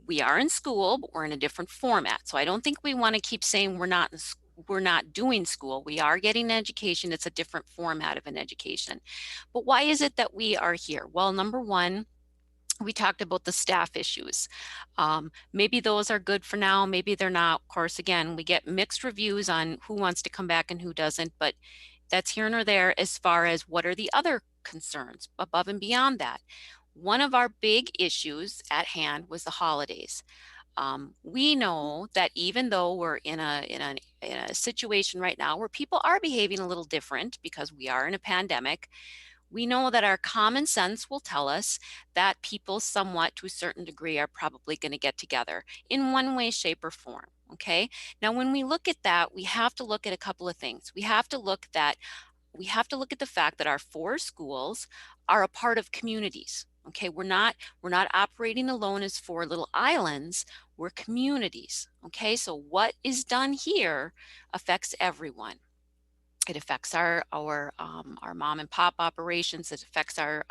We are in school, but we're in a different format. So I don't think we want to keep saying we're not doing school. We are getting an education. It's a different format of an education. But why is it that we are here? Well, number one, we talked about the staff issues. Maybe those are good for now. Maybe they're not. Of course, again, we get mixed reviews on who wants to come back and who doesn't, but that's here nor there as far as what are the other concerns above and beyond that. One of our big issues at hand was the holidays. We know that even though we're in a situation right now where people are behaving a little different because we are in a pandemic, we know that our common sense will tell us that people somewhat to a certain degree are probably going to get together in one way, shape, or form. Okay. Now, when we look at that, we have to look at a couple of things. We have to look at the fact that our 4 schools are a part of communities. Okay, we're not operating alone as 4 little islands. We're communities. Okay, so what is done here affects everyone. It affects our mom and pop operations. It affects our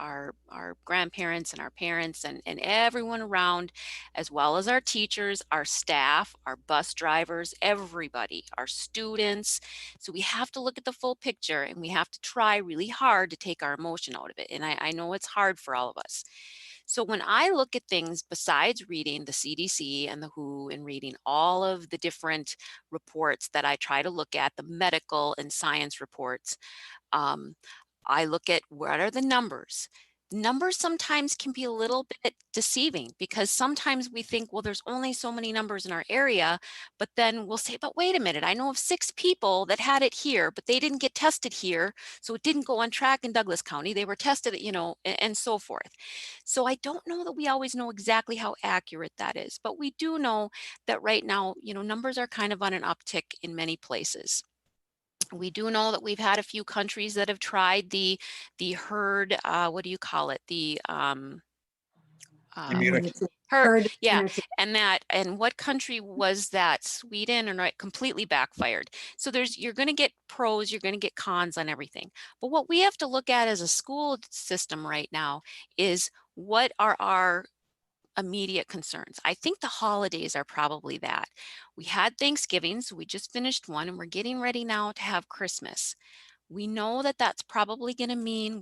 grandparents and our parents and everyone around, as well as our teachers, our staff, our bus drivers, everybody, our students. So we have to look at the full picture, and we have to try really hard to take our emotion out of it. And I know it's hard for all of us. So when I look at things besides reading the CDC and the WHO and reading all of the different reports that I try to look at, the medical and science reports, I look at what are the numbers. Numbers sometimes can be a little bit deceiving because sometimes we think, well, there's only so many numbers in our area, but then we'll say, but wait a minute, I know of 6 people that had it here, but they didn't get tested here. So it didn't go on track in Douglas County. They were tested, you know, and so forth. So I don't know that we always know exactly how accurate that is, but we do know that right now, you know, numbers are kind of on an uptick in many places. We do know that we've had a few countries that have tried the herd, what do you call it? The
Immunity.
Herd
yeah,
immunity.
and what country was that? Sweden, and right, completely backfired. So you're going to get pros, you're going to get cons on everything. But what we have to look at as a school system right now is what are our immediate concerns. I think the holidays are probably that. We had Thanksgiving, so we just finished one, and we're getting ready now to have Christmas. We know that that's probably going to mean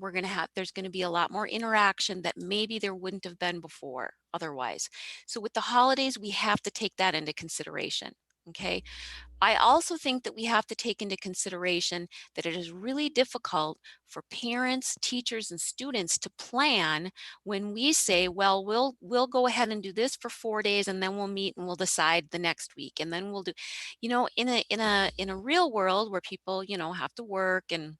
there's going to be a lot more interaction that maybe there wouldn't have been before otherwise. So with the holidays, we have to take that into consideration. Okay. I also think that we have to take into consideration that it is really difficult for parents, teachers, and students to plan when we say, well, we'll go ahead and do this for 4 days, and then we'll meet and we'll decide the next week, and then we'll do, in a real world where people, have to work and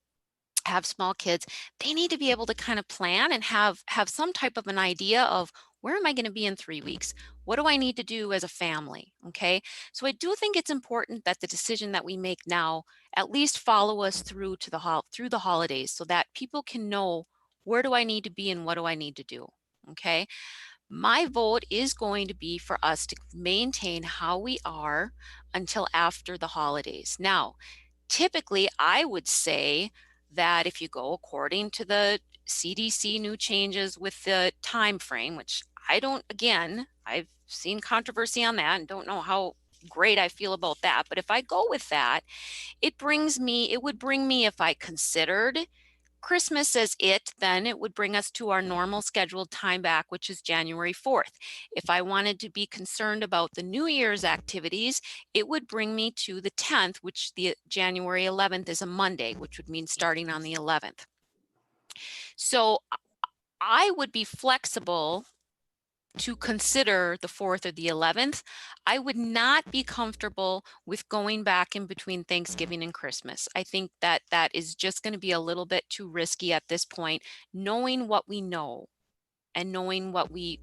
have small kids, they need to be able to kind of plan and have some type of an idea of, where am I going to be in 3 weeks? What do I need to do as a family? Okay. So I do think it's important that the decision that we make now at least follow us through through the holidays, so that people can know, where do I need to be and what do I need to do? Okay. My vote is going to be for us to maintain how we are until after the holidays. Now, typically, I would say that if you go according to the CDC new changes with the time frame, which I've seen controversy on that and don't know how great I feel about that. But if I go with that, it would bring me, if I considered Christmas as then it would bring us to our normal scheduled time back, which is January 4th. If I wanted to be concerned about the New Year's activities, it would bring me to the 10th, which the January 11th is a Monday, which would mean starting on the 11th. So I would be flexible to consider the 4th or the 11th. I would not be comfortable with going back in between Thanksgiving and Christmas. I think that is just going to be a little bit too risky at this point, knowing what we know and knowing what we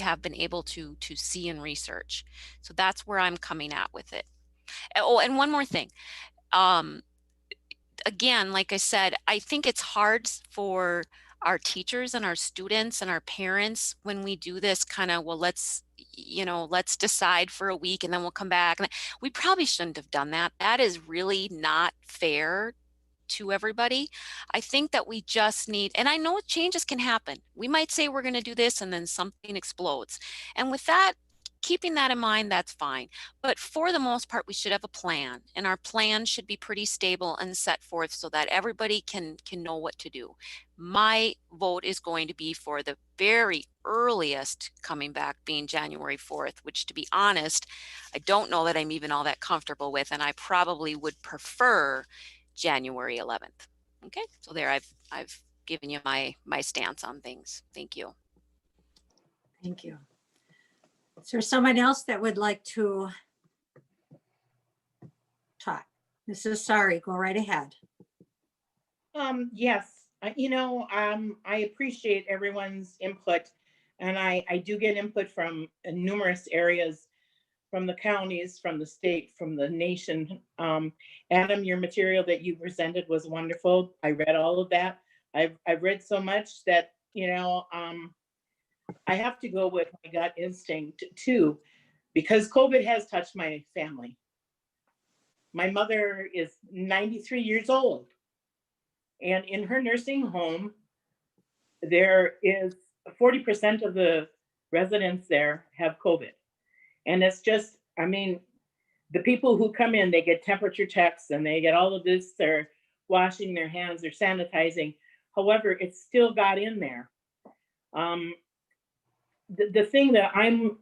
have been able to see and research. So that's where I'm coming at with it. Oh, and one more thing. Again, like I said, I think it's hard for our teachers and our students and our parents when we do this kind of, well, let's decide for a week and then we'll come back. And we probably shouldn't have done that. That is really not fair to everybody. I think that we just need, and I know changes can happen. We might say we're going to do this and then something explodes. And with that, keeping that in mind, that's fine. But for the most part, we should have a plan, and our plan should be pretty stable and set forth so that everybody can know what to do. My vote is going to be for the very earliest coming back being January 4th, which, to be honest, I don't know that I'm even all that comfortable with, and I probably would prefer January 11th. Okay, so there I've given you my stance on things. Thank you.
Thank you. Is there someone else that would like to talk? Mrs. Sari, go right ahead.
Yes, I appreciate everyone's input, and I do get input from numerous areas, from the counties, from the state, from the nation. Adam, your material that you presented was wonderful. I read all of that. I've read so much that, I have to go with my gut instinct too, because COVID has touched my family. My mother is 93 years old, and in her nursing home, there is 40% of the residents there have COVID. And it's just, the people who come in, they get temperature checks and they get all of this, they're washing their hands, they're sanitizing. However, it still got in there. The thing that I'm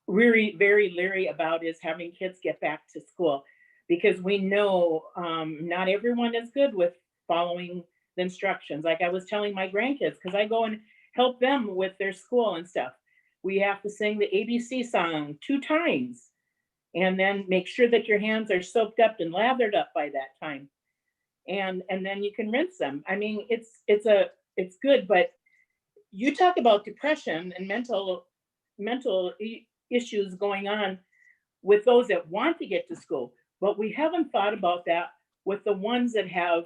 really very leery about is having kids get back to school, because we know not everyone is good with following the instructions. Like I was telling my grandkids, because I go and help them with their school and stuff. We have to sing the ABC song 2 times and then make sure that your hands are soaked up and lathered up by that time. And then you can rinse them. It's good, but you talk about depression and mental issues going on with those that want to get to school, but we haven't thought about that with the ones that have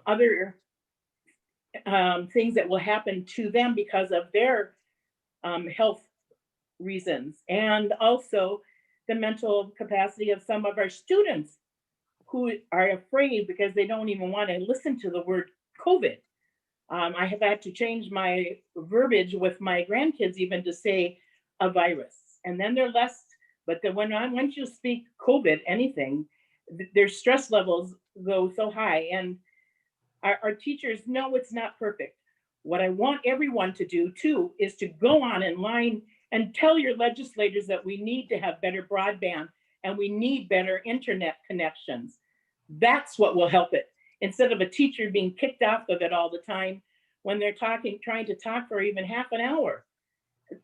other things that will happen to them because of their health reasons, and also the mental capacity of some of our students who are afraid because they don't even want to listen to the word COVID. I have had to change my verbiage with my grandkids even to say a virus. And then they're less, but then once you speak COVID, anything, their stress levels go so high. And our teachers know it's not perfect. What I want everyone to do too is to go on in line and tell your legislators that we need to have better broadband and we need better internet connections. That's what will help it. Instead of a teacher being kicked off of it all the time when they're trying to talk for even half an hour.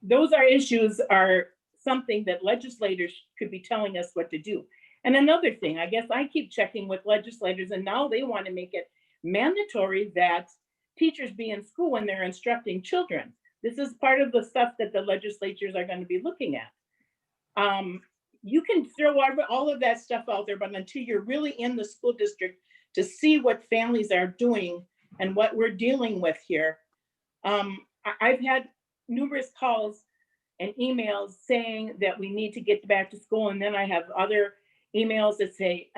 Those issues are something that legislators could be telling us what to do. And another thing, I guess I keep checking with legislators and now they want to make it mandatory that teachers be in school when they're instructing children. This is part of the stuff that the legislatures are going to be looking at. You can throw all of that stuff out there, but until you're really in the school district to see what families are doing and what we're dealing with here. I've had numerous calls and emails saying that we need to get back to school. And then I have other emails that say,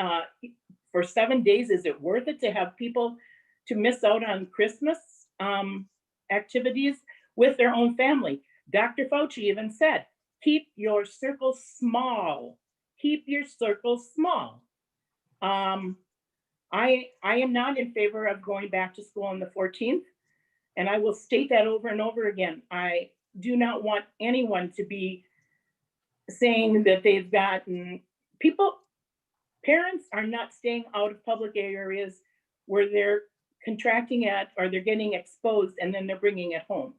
for 7 days, is it worth it to have people to miss out on Christmas activities with their own family? Dr. Fauci even said, keep your circle small. Keep your circle small. I am not in favor of going back to school on the 14th. And I will state that over and over again. I do not want anyone to be saying that they've gotten parents are not staying out of public areas where they're contracting it or they're getting exposed and then they're bringing it home.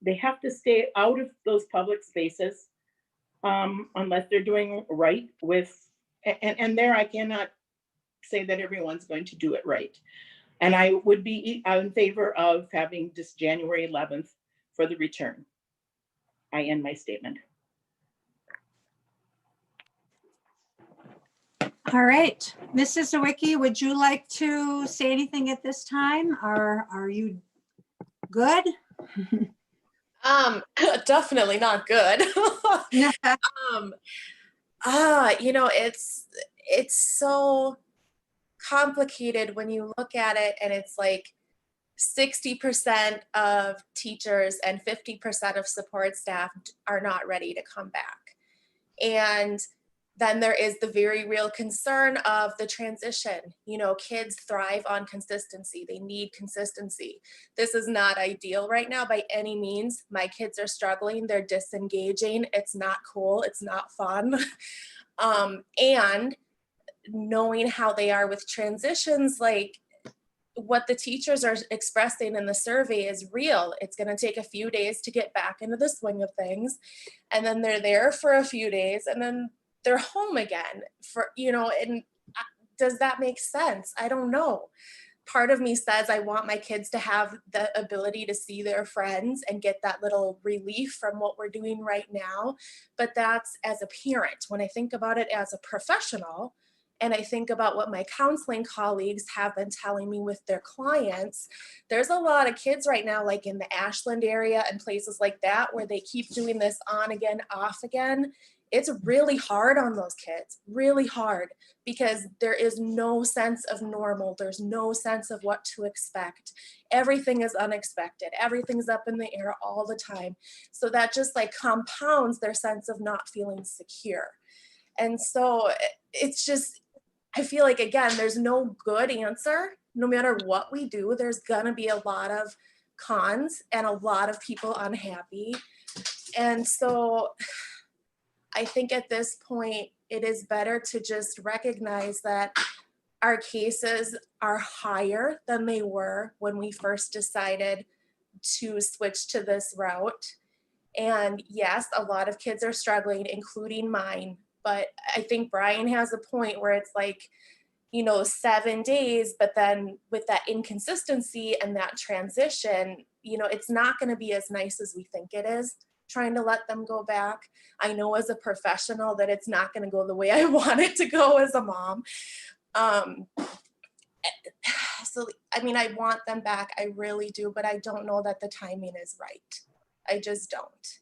They have to stay out of those public spaces unless they're doing right with, and there I cannot say that everyone's going to do it right. And I would be in favor of having this January 11th for the return. I end my statement.
All right, Mrs. Zawicki, would you like to say anything at this time, or are you good?
Definitely not good. You know, it's so complicated when you look at it, and it's like 60% of teachers and 50% of support staff are not ready to come back. And then there is the very real concern of the transition. You know, kids thrive on consistency. They need consistency. This is not ideal right now by any means. My kids are struggling. They're disengaging. It's not cool. It's not fun. And knowing how they are with transitions, like what the teachers are expressing in the survey is real. It's going to take a few days to get back into the swing of things. And then they're there for a few days and then they're home again for, you know, and does that make sense? I don't know. Part of me says I want my kids to have the ability to see their friends and get that little relief from what we're doing right now. But that's as a parent. When I think about it as a professional, and I think about what my counseling colleagues have been telling me with their clients, there's a lot of kids right now, like in the Ashland area and places like that, where they keep doing this on again, off again. It's really hard on those kids, really hard, because there is no sense of normal. There's no sense of what to expect. Everything is unexpected. Everything's up in the air all the time. So that just like compounds their sense of not feeling secure. And so it's just, I feel like, again, there's no good answer. No matter what we do, there's gonna be a lot of cons and a lot of people unhappy. And so I think at this point, it is better to just recognize that our cases are higher than they were when we first decided to switch to this route. And yes, a lot of kids are struggling, including mine. But I think Brian has a point where it's like, you know, 7 days, but then with that inconsistency and that transition, you know, it's not going to be as nice as we think it is, trying to let them go back. I know as a professional that it's not going to go the way I want it to go as a mom. So, I mean, I want them back. I really do, but I don't know that the timing is right. I just don't.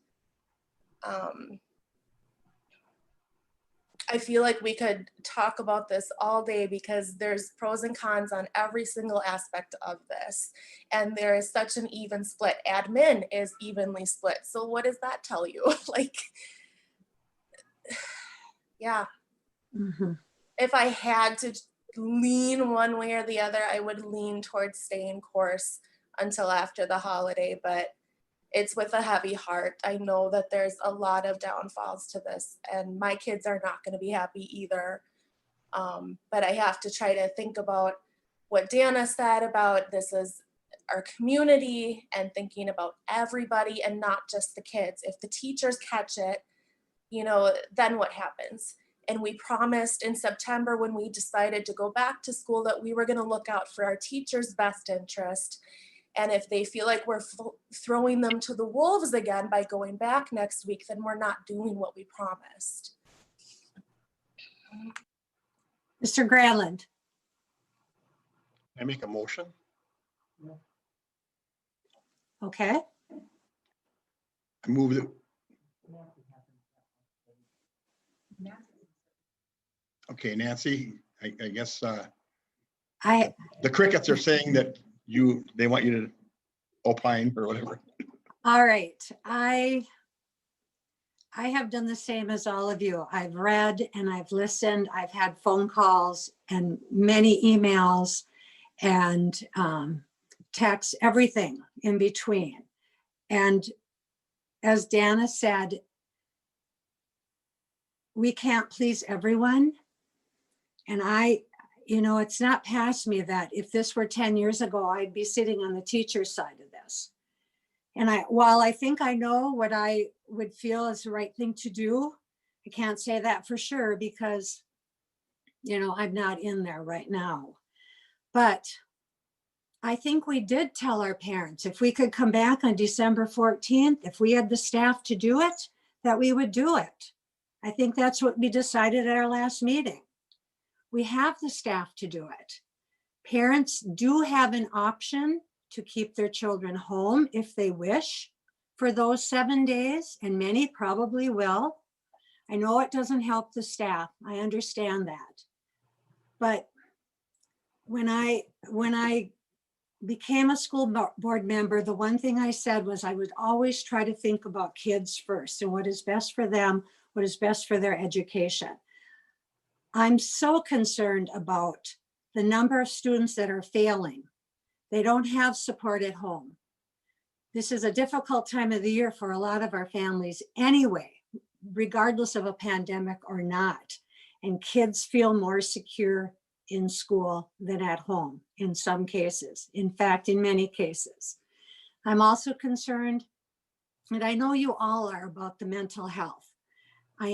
I feel like we could talk about this all day because there's pros and cons on every single aspect of this. And there is such an even split. Admin is evenly split. So what does that tell you? Like, yeah.
Mhm.
If I had to lean one way or the other, I would lean towards staying course until after the holiday, but it's with a heavy heart. I know that there's a lot of downfalls to this, and my kids are not going to be happy either. But I have to try to think about what Dana said about this is our community and thinking about everybody and not just the kids. If the teachers catch it, you know, then what happens? And we promised in September when we decided to go back to school that we were going to look out for our teachers' best interest. And if they feel like we're throwing them to the wolves again by going back next week, then we're not doing what we promised.
Mr. Granlund.
I make a motion.
Okay.
I move it. Okay, Nancy, I guess the crickets are saying that they want you to opine or whatever.
All right. I have done the same as all of you. I've read and I've listened. I've had phone calls and many emails and texts, everything in between. And as Dana said, we can't please everyone. And it's not past me that if this were 10 years ago, I'd be sitting on the teacher's side of this. And while I think I know what I would feel is the right thing to do, I can't say that for sure because, I'm not in there right now. But I think we did tell our parents if we could come back on December 14th, if we had the staff to do it, that we would do it. I think that's what we decided at our last meeting. We have the staff to do it. Parents do have an option to keep their children home if they wish for those 7 days, and many probably will. I know it doesn't help the staff. I understand that. But when I became a school board member, the one thing I said was I would always try to think about kids first and what is best for them, what is best for their education. I'm so concerned about the number of students that are failing. They don't have support at home. This is a difficult time of the year for a lot of our families anyway, regardless of a pandemic or not. And kids feel more secure in school than at home in some cases. In fact, in many cases. I'm also concerned, and I know you all are, about the mental health. I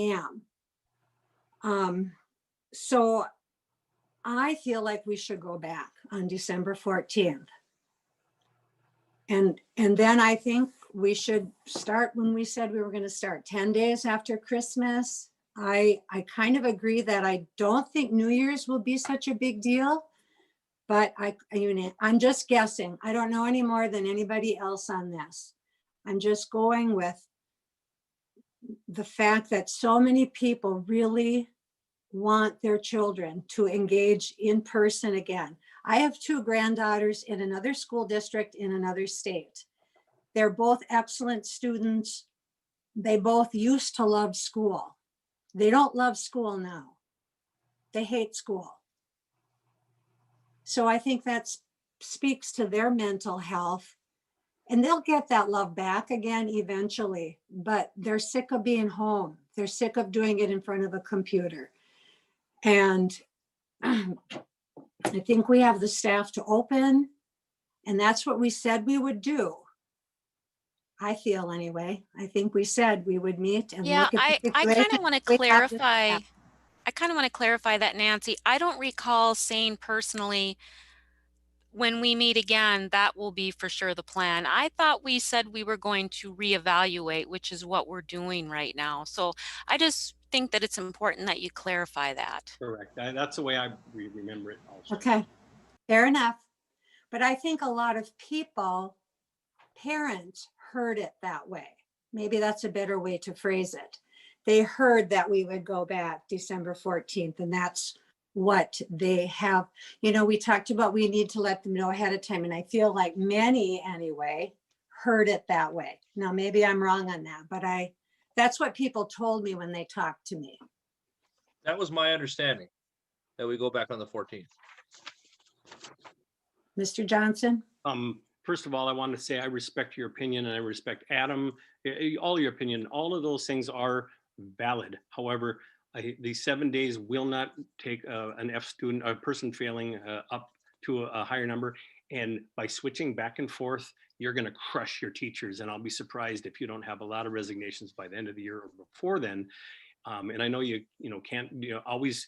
am. So I feel like we should go back on December 14th. And then I think we should start when we said we were going to start 10 days after Christmas. I kind of agree that I don't think New Year's will be such a big deal, but I'm just guessing. I don't know any more than anybody else on this. I'm just going with the fact that so many people really want their children to engage in person again. I have 2 granddaughters in another school district in another state. They're both excellent students. They both used to love school. They don't love school now. They hate school. So I think that speaks to their mental health, and they'll get that love back again eventually, but they're sick of being home. They're sick of doing it in front of a computer. And I think we have the staff to open, and that's what we said we would do. I feel anyway. I think we said we would meet and
Yeah,
look at the
I kind of want to clarify.
staff.
I kind of want to clarify that, Nancy. I don't recall saying personally, when we meet again, that will be for sure the plan. I thought we said we were going to reevaluate, which is what we're doing right now. So I just think that it's important that you clarify that.
Correct. That's the way I remember it also.
Okay, fair enough. But I think a lot of people, parents, heard it that way. Maybe that's a better way to phrase it. they heard that we would go back December 14th, and that's what they have. You know, we talked about we need to let them know ahead of time, and I feel like many anyway heard it that way. Now, maybe I'm wrong on that, but that's what people told me when they talked to me.
That was my understanding, that we go back on the 14th.
Mr. Johnson?
First of all, I want to say I respect your opinion and I respect Adam, all your opinion. All of those things are valid. However, these 7 days will not take an F student, a person failing up to a higher number. And by switching back and forth, you're going to crush your teachers. And I'll be surprised if you don't have a lot of resignations by the end of the year or before then. And I know you can't always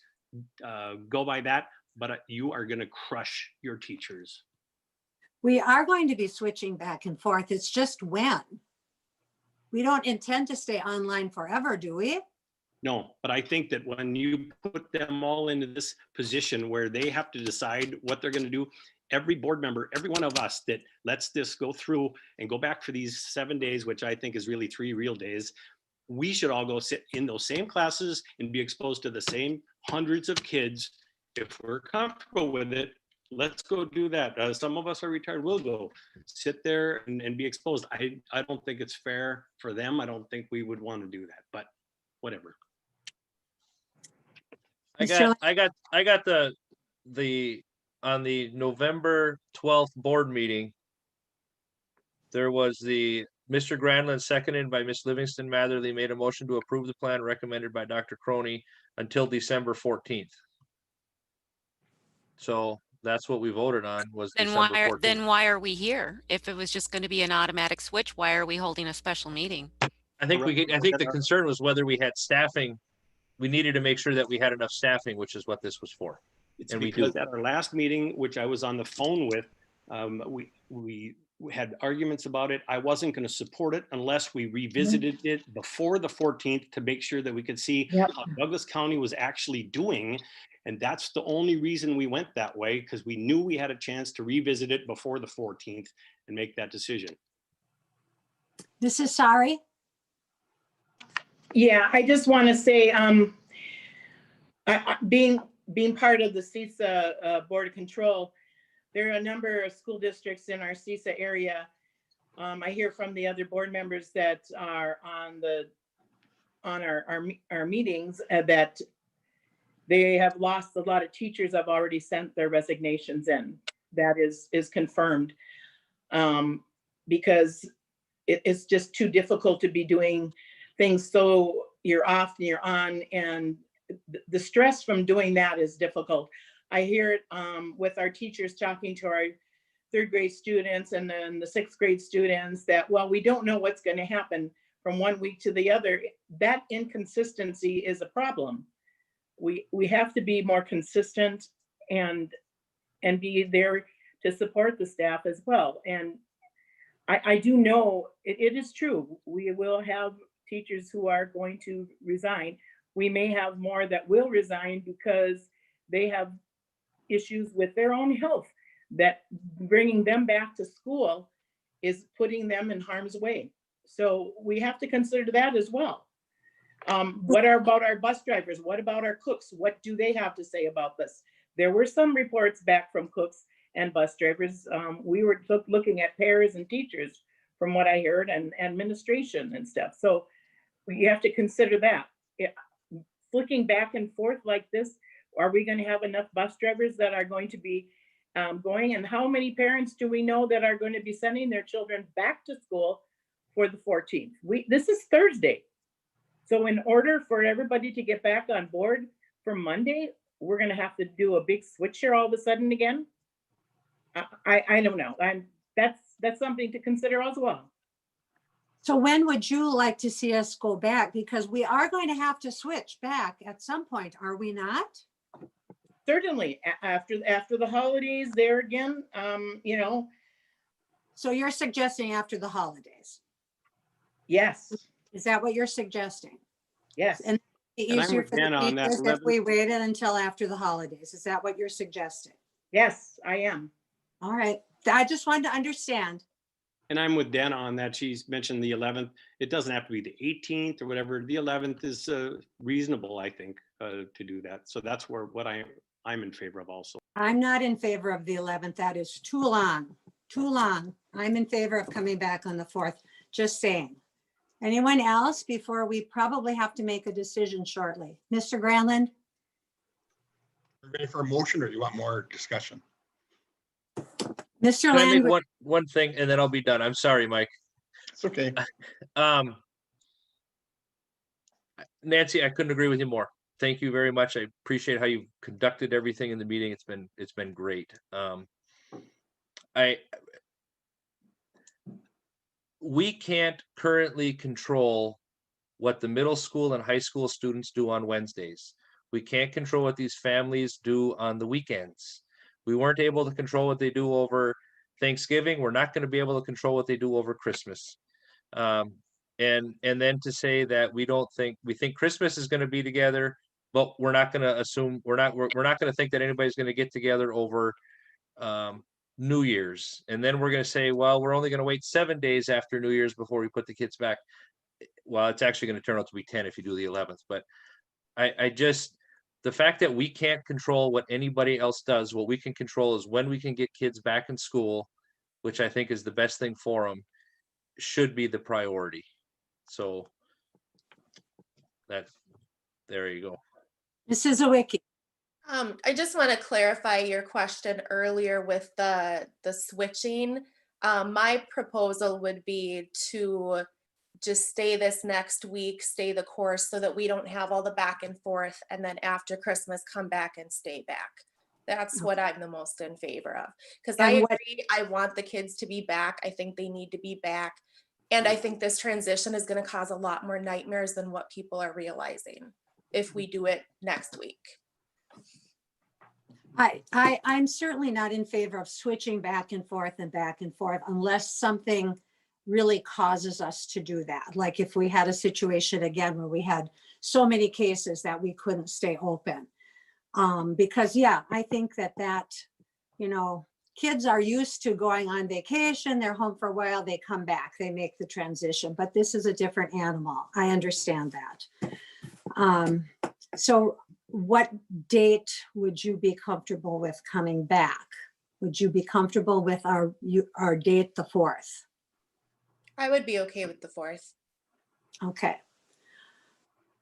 go by that, but you are going to crush your teachers.
We are going to be switching back and forth. It's just when. We don't intend to stay online forever, do we?
No, but I think that when you put them all into this position where they have to decide what they're going to do, every board member, every one of us that lets this go through and go back for these 7 days, which I think is really 3 real days, we should all go sit in those same classes and be exposed to the same hundreds of kids. If we're comfortable with it, let's go do that. Some of us are retired. We'll go sit there and be exposed. I don't think it's fair for them. I don't think we would want to do that, but whatever.
I got the on the November 12th board meeting, there was the Mr. Granlund, seconded by Ms. Livingston Matherly, made a motion to approve the plan recommended by Dr. Croney until December 14th. So that's what we voted on, was December 14th.
Then why are we here? If it was just going to be an automatic switch, why are we holding a special meeting?
I think the concern was whether we had staffing. We needed to make sure that we had enough staffing, which is what this was for.
It's because at our last meeting, which I was on the phone with, we had arguments about it. I wasn't going to support it unless we revisited it before the 14th to make sure that we could see how Douglas County was actually doing. And that's the only reason we went that way, because we knew we had a chance to revisit it before the 14th and make that decision.
Mrs. Sari?
Yeah, I just want to say, being part of the CISA Board of Control, there are a number of school districts in our CISA area. I hear from the other board members that are on our meetings that they have lost a lot of teachers. Have already sent their resignations in. That is confirmed, because it's just too difficult to be doing things so you're off and you're on, and the stress from doing that is difficult. I hear it with our teachers talking to our 3rd grade students and then the 6th grade students that, well, we don't know what's going to happen from one week to the other. That inconsistency is a problem. We have to be more consistent and be there to support the staff as well. And I do know it is true. We will have teachers who are going to resign. We may have more that will resign because they have issues with their own health, that bringing them back to school is putting them in harm's way. So we have to consider that as well. What about our bus drivers? What about our cooks? What do they have to say about this? There were some reports back from cooks and bus drivers. We were looking at pairs and teachers from what I heard, and administration and stuff. So we have to consider that. Flicking back and forth like this, are we going to have enough bus drivers that are going to be going? And how many parents do we know that are going to be sending their children back to school for the 14th? This is Thursday. So in order for everybody to get back on board for Monday, we're going to have to do a big switch here all of a sudden again. I don't know. That's something to consider as well.
So when would you like to see us go back? Because we are going to have to switch back at some point, are we not?
Certainly, after the holidays there again,
So you're suggesting after the holidays?
Yes.
Is that what you're suggesting?
Yes.
And easier for the
on that,
teachers if we waited until after the holidays. Is that what you're suggesting?
Yes, I am.
All right. I just wanted to understand.
And I'm with Dana on that. She's mentioned the 11th. It doesn't have to be the 18th or whatever. The 11th is reasonable, I think, to do that. So that's what I'm in favor of also.
I'm not in favor of the 11th. That is too long, too long. I'm in favor of coming back on the 4th, just saying. Anyone else before we probably have to make a decision shortly? Mr. Granlund?
Ready for a motion or do you want more discussion?
Mr.
Can I make
Land,
one thing and then I'll be done? I'm sorry, Mike.
It's okay.
Nancy, I couldn't agree with you more. Thank you very much. I appreciate how you've conducted everything in the meeting. It's been great. We can't currently control what the middle school and high school students do on Wednesdays. We can't control what these families do on the weekends. We weren't able to control what they do over Thanksgiving. We're not going to be able to control what they do over Christmas. And then to say that we think Christmas is going to be together, but we're not going to assume we're not going to think that anybody's going to get together over New Year's. And then we're going to say, well, we're only going to wait 7 days after New Year's before we put the kids back. Well, it's actually going to turn out to be 10 if you do the 11th. But I just, the fact that we can't control what anybody else does, what we can control is when we can get kids back in school, which I think is the best thing for them, should be the priority. So there you go.
Mrs. Zawicki.
I just want to clarify your question earlier with the switching. My proposal would be to just stay this next week, stay the course so that we don't have all the back and forth, and then after Christmas come back and stay back. That's what I'm the most in favor of. Because I agree, I want the kids to be back. I think they need to be back. And I think this transition is going to cause a lot more nightmares than what people are realizing if we do it next week.
I'm certainly not in favor of switching back and forth unless something really causes us to do that. Like if we had a situation again where we had so many cases that we couldn't stay open. Because yeah, I think that, you know, kids are used to going on vacation, they're home for a while, they come back, they make the transition, but this is a different animal. I understand that. So what date would you be comfortable with coming back? Would you be comfortable with our date, the 4th?
I would be okay with the 4th.
Okay.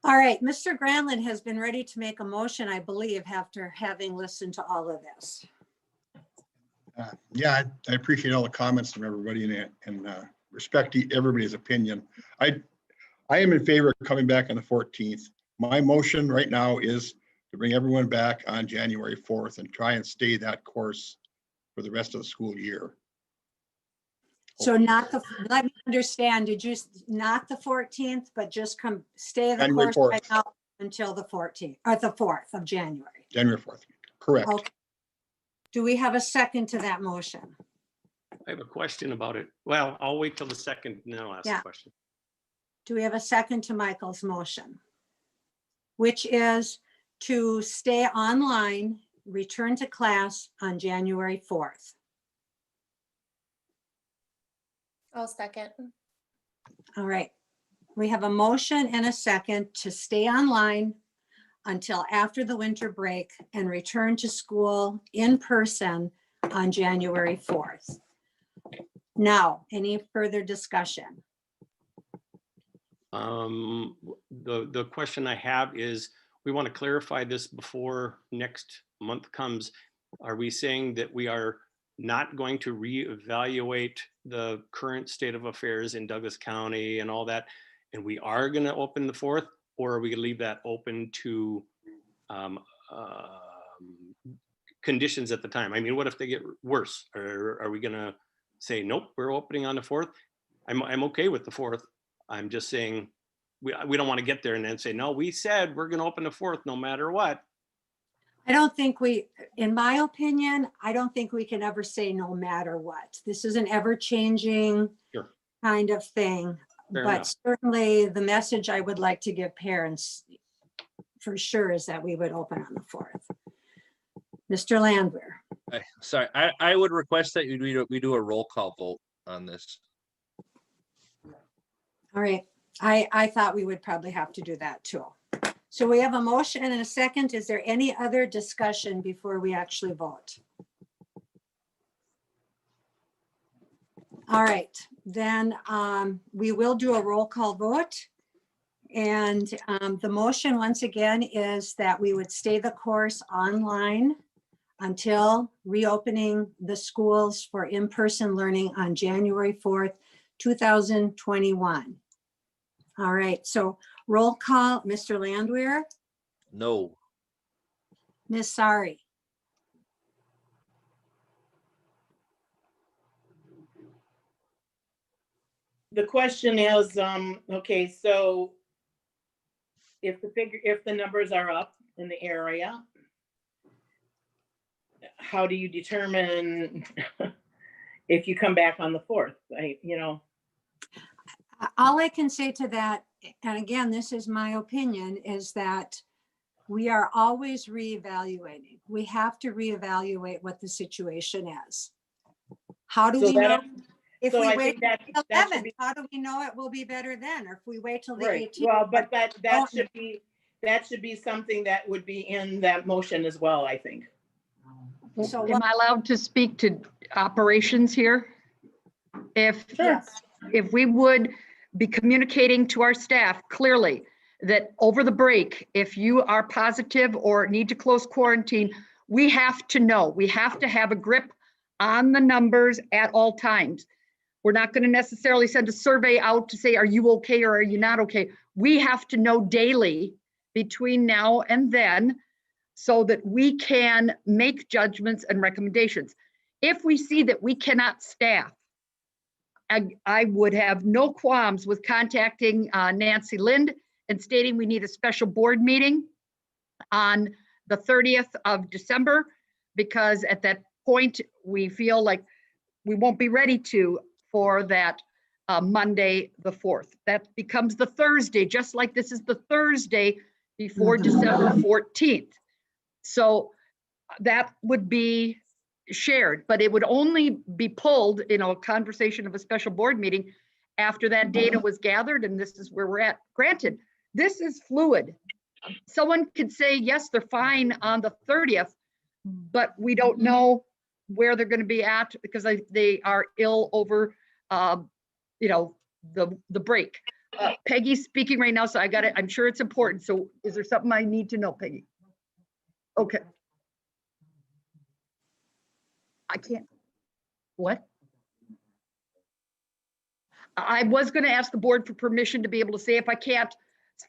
All right, Mr. Granlund has been ready to make a motion, I believe, after having listened to all of this.
Yeah, I appreciate all the comments from everybody and respect everybody's opinion. I am in favor of coming back on the 14th. My motion right now is to bring everyone back on January 4th and try and stay that course for the rest of the school year.
So let me understand, did you not the 14th, but just stay the
January
course
4th.
right now until the 14th or the 4th of January?
January 4th, correct.
Okay. Do we have a second to that motion?
I have a question about it. Well, I'll wait till the second and then I'll ask the question.
Do we have a second to Michael's motion? Which is to stay online, return to class on January 4th.
I'll second.
All right. We have a motion and a second to stay online until after the winter break and return to school in person on January 4th. Now, any further discussion?
The question I have is, we want to clarify this before next month comes. Are we saying that we are not going to reevaluate the current state of affairs in Douglas County and all that, and we are going to open the 4th, or are we going to leave that open to conditions at the time? I mean, what if they get worse? Or are we going to say, nope, we're opening on the 4th? I'm okay with the 4th. I'm just saying we don't want to get there and then say, no, we said we're going to open the 4th no matter what.
I don't think in my opinion, I don't think we can ever say no matter what. This is an ever-changing kind of thing.
Fair
but
enough.
Certainly the message I would like to give parents for sure is that we would open on the 4th. Mr. Landwehr.
Sorry, I would request that we do a roll call vote on this.
All right. I thought we would probably have to do that too. So we have a motion and a second. Is there any other discussion before we actually vote? All right, then we will do a roll call vote. And the motion, once again, is that we would stay the course online until reopening the schools for in-person learning on January 4th, 2021. All right, so roll call, Mr. Landwehr,
No.
Ms. Sari,
The question is, okay, so if the numbers are up in the area, how do you determine if you come back on the 4th?
all I can say to that, and again, this is my opinion, is that we are always reevaluating. We have to reevaluate what the situation is. How do
So
we know?
that-
If
so
we
I
wait
think that
till
should
11th,
be
how do we know it will be better then? Or if we wait till the
right.
18th?
Well, but that
don't
should be something that would be in that motion as well, I think.
So
Am I allowed to speak to operations here?
Sure.
If we would be communicating to our staff clearly that over the break, if you are positive or need to close quarantine, we have to know, we have to have a grip on the numbers at all times. We're not going to necessarily send a survey out to say, are you okay or are you not okay? We have to know daily between now and then so that we can make judgments and recommendations. If we see that we cannot staff, I would have no qualms with contacting Nancy Lind and stating we need a special board meeting on the 30th of December, because at that point, we feel like we won't be ready for that Monday, the 4th. That becomes the Thursday, just like this is the Thursday before December 14th. So that would be shared, but it would only be pulled in a conversation of a special board meeting after that data was gathered, and this is where we're at. Granted, this is fluid. Someone could say, yes, they're fine on the 30th, but we don't know where they're going to be at because they are ill over, the break. Peggy's speaking right now, so I got it. I'm sure it's important. So is there something I need to know, Peggy? Okay. I can't. What? I was going to ask the board for permission to be able to say if I can't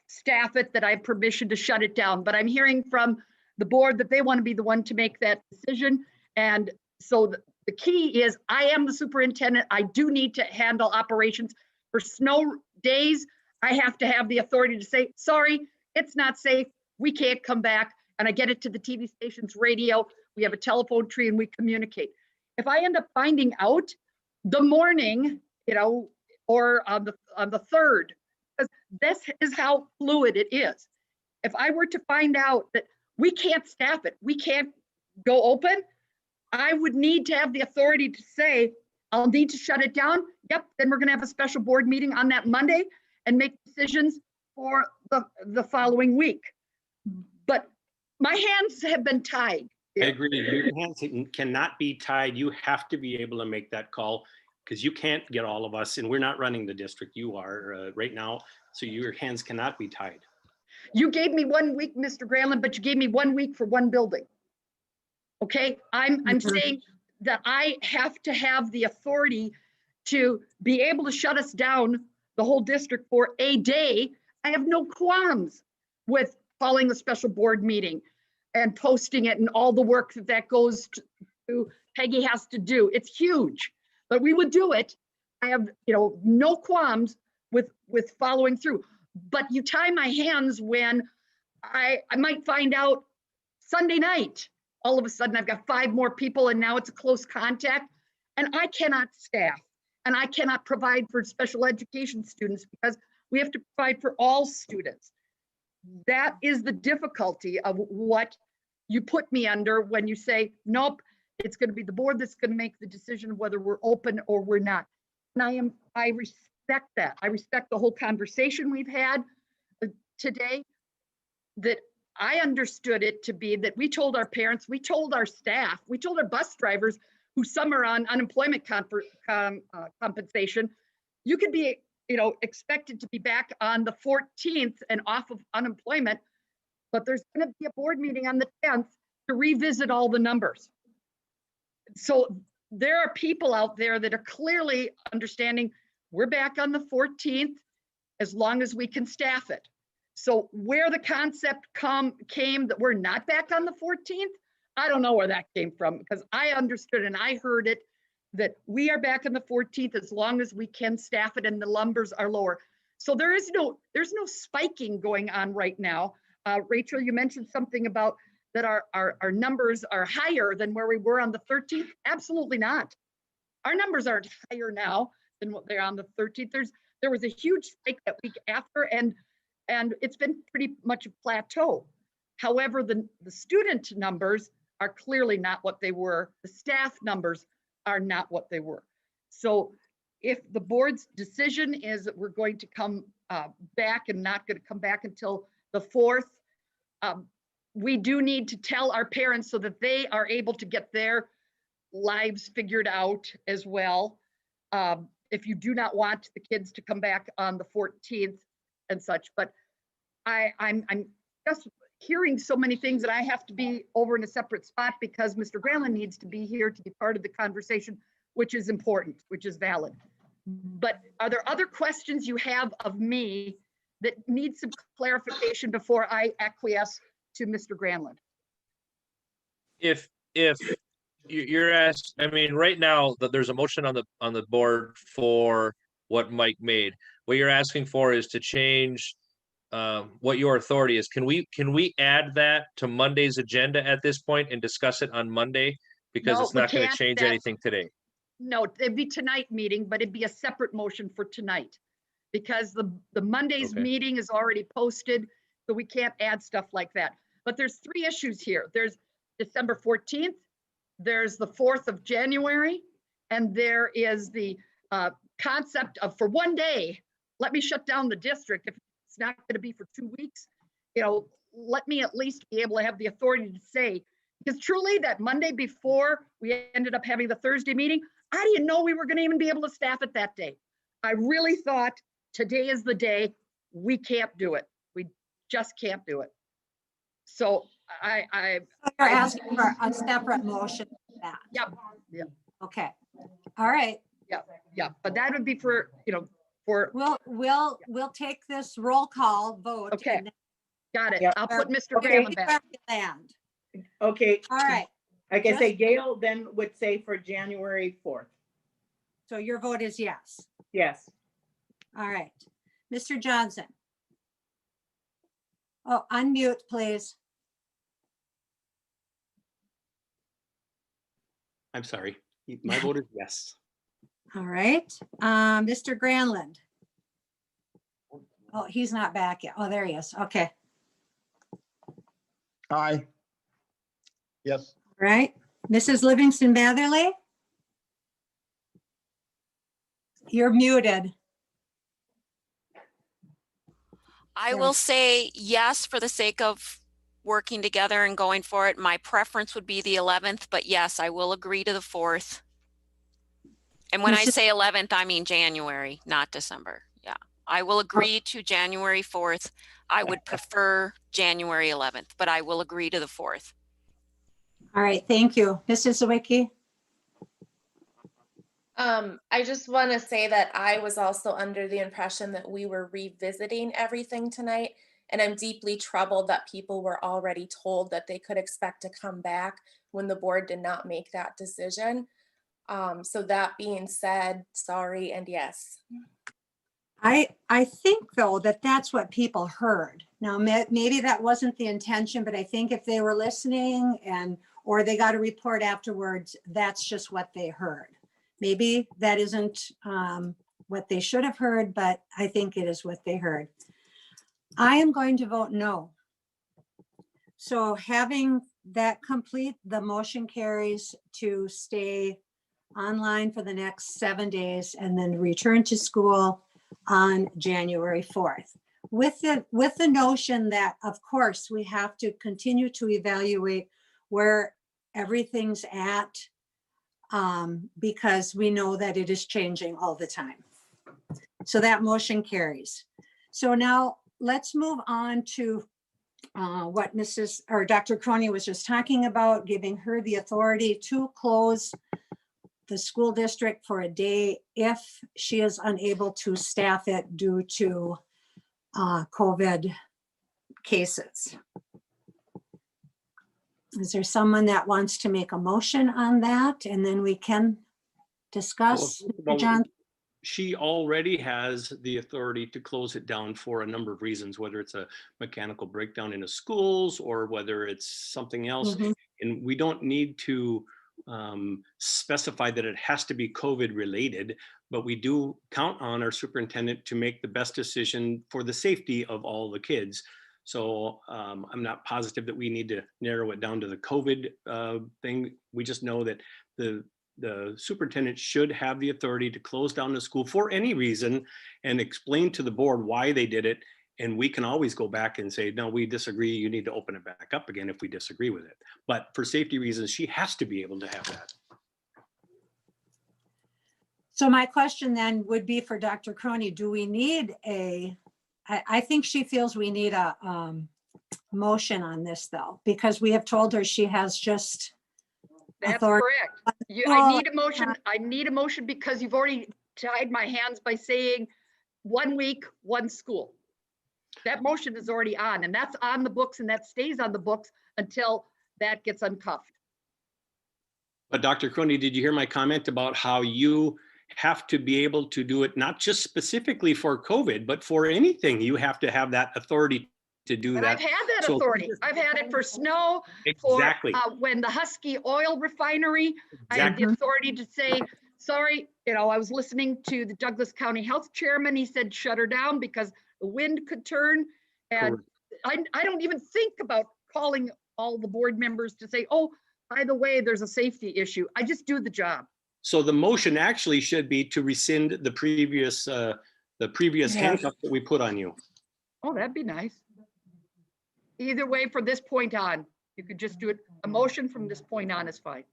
staff it, that I have permission to shut it down. But I'm hearing from the board that they want to be the one to make that decision. And so the key is I am the superintendent. I do need to handle operations. For snow days, I have to have the authority to say, sorry, it's not safe. We can't come back. And I get it to the TV station's radio. We have a telephone tree and we communicate. If I end up finding out the morning, or on the 3rd, because this is how fluid it is. If I were to find out that we can't staff it, we can't go open, I would need to have the authority to say, I'll need to shut it down. Yep, then we're gonna have a special board meeting on that Monday and make decisions for the following week. But my hands have been tied.
I agree. Your hands cannot be tied. You have to be able to make that call because you can't get all of us, and we're not running the district. You are right now, so your hands cannot be tied.
You gave me 1 week, Mr. Granlund, but you gave me 1 week for one building. Okay, I'm saying that I have to have the authority to be able to shut us down, the whole district, for a day. I have no qualms with calling a special board meeting and posting it and all the work that goes to Peggy has to do. It's huge, but we would do it. I have, no qualms with following through. But you tie my hands when I might find out Sunday night, all of a sudden I've got 5 more people and now it's a close contact and I cannot staff and I cannot provide for special education students because we have to provide for all students. That is the difficulty of what you put me under when you say, nope, it's going to be the board that's going to make the decision whether we're open or we're not. And I respect that. I respect the whole conversation we've had today, that I understood it to be that we told our parents, we told our staff, we told our bus drivers, who some are on unemployment compensation, you could be, expected to be back on the 14th and off of unemployment, but there's going to be a board meeting on the 10th to revisit all the numbers. So there are people out there that are clearly understanding we're back on the 14th as long as we can staff it. So where the concept came that we're not back on the 14th, I don't know where that came from, because I understood and I heard it that we are back on the 14th as long as we can staff it and the numbers are lower. So there's no spiking going on right now. Rachel, you mentioned something about that our numbers are higher than where we were on the 13th. Absolutely not. Our numbers aren't higher now than what they're on the 13th. There was a huge spike that week after, and it's been pretty much a plateau. However, the student numbers are clearly not what they were. The staff numbers are not what they were. So if the board's decision is that we're going to come back and not going to come back until the 4th, we do need to tell our parents so that they are able to get their lives figured out as well. If you do not want the kids to come back on the 14th and such, but I'm just hearing so many things that I have to be over in a separate spot because Mr. Granlund needs to be here to be part of the conversation, which is important, which is valid. But are there other questions you have of me that need some clarification before I acquiesce to Mr. Granlund?
If you're asked, I mean, right now that there's a motion on the board for what Mike made. What you're asking for is to change what your authority is. Can we add that to Monday's agenda at this point and discuss it on Monday? Because
No,
it's not
we
going to
can't.
change anything today.
No, it'd be tonight meeting, but it'd be a separate motion for tonight. Because the Monday's
Okay.
meeting is already posted, so we can't add stuff like that. But there's 3 issues here. There's December 14th, there's the 4th of January, and there is the concept of for one day, let me shut down the district. If it's not going to be for 2 weeks, let me at least be able to have the authority to say, because truly that Monday before we ended up having the Thursday meeting, I didn't know we were going to even be able to staff it that day. I really thought today is the day. We can't do it. We just can't do it. So
You're asking for a separate motion for that.
Yep.
Okay. All right.
Yeah, but that would be for, for,
We'll take this roll call vote.
Okay.
and then
got it.
Yep.
I'll put Mr.
Okay.
Granlund back.
where we land.
Okay.
All right.
Like I
Just-
say, Gail then would say for January 4th.
So your vote is yes.
Yes.
All right. Mr. Johnson. Oh, unmute, please.
I'm sorry. My vote is yes.
All right. Mr. Granlund. Oh, he's not back yet. Oh, there he is. Okay.
Aye. Yes.
All right. Mrs. Livingston Matherly. You're muted.
I will say yes for the sake of working together and going for it. My preference would be the 11th, but yes, I will agree to the 4th. And when I say 11th, I mean January, not December. Yeah, I will agree to January 4th. I would prefer January 11th, but I will agree to the 4th.
All right. Thank you. Mrs. Sawicki.
I just want to say that I was also under the impression that we were revisiting everything tonight, and I'm deeply troubled that people were already told that they could expect to come back when the board did not make that decision. So that being said, sorry and yes.
I think though that that's what people heard. Now, maybe that wasn't the intention, but I think if they were listening or they got a report afterwards, that's just what they heard. Maybe that isn't what they should have heard, but I think it is what they heard. I am going to vote no. So having that complete, the motion carries to stay online for the next 7 days and then return to school on January 4th. With the notion that, of course, we have to continue to evaluate where everything's at, because we know that it is changing all the time. So that motion carries. So now let's move on to what Dr. Croney was just talking about, giving her the authority to close the school district for a day if she is unable to staff it due to COVID cases. Is there someone that wants to make a motion on that? And then we can discuss,
Well,
John?
she already has the authority to close it down for a number of reasons, whether it's a mechanical breakdown in the schools or whether it's something else.
Mhm.
And we don't need to specify that it has to be COVID related, but we do count on our superintendent to make the best decision for the safety of all the kids. So I'm not positive that we need to narrow it down to the COVID thing. We just know that the superintendent should have the authority to close down the school for any reason and explain to the board why they did it. And we can always go back and say, no, we disagree. You need to open it back up again if we disagree with it. But for safety reasons, she has to be able to have that.
So my question then would be for Dr. Croney, do we need I think she feels we need a motion on this though, because we have told her she has just
That's
authority.
correct. I need a motion. I need a motion because you've already tied my hands by saying 1 week, 1 school. That motion is already on, and that's on the books, and that stays on the books until that gets uncuffed.
But Dr. Croney, did you hear my comment about how you have to be able to do it, not just specifically for COVID, but for anything? You have to have that authority to do
And
that.
I've had that
So-
authority. I've had it for snow,
Exactly.
for when the Husky oil refinery, I had the
Exactly.
authority to say, sorry, I was listening to the Douglas County Health Chairman. He said, shut her down because the wind could turn. And I don't even think about calling all the board members to say, oh, by the way, there's a safety issue. I just do the job.
So the motion actually should be to rescind the previous handcuff that we put on you.
Oh, that'd be nice. Either way, from this point on, you could just do it. A motion from this point on is fine.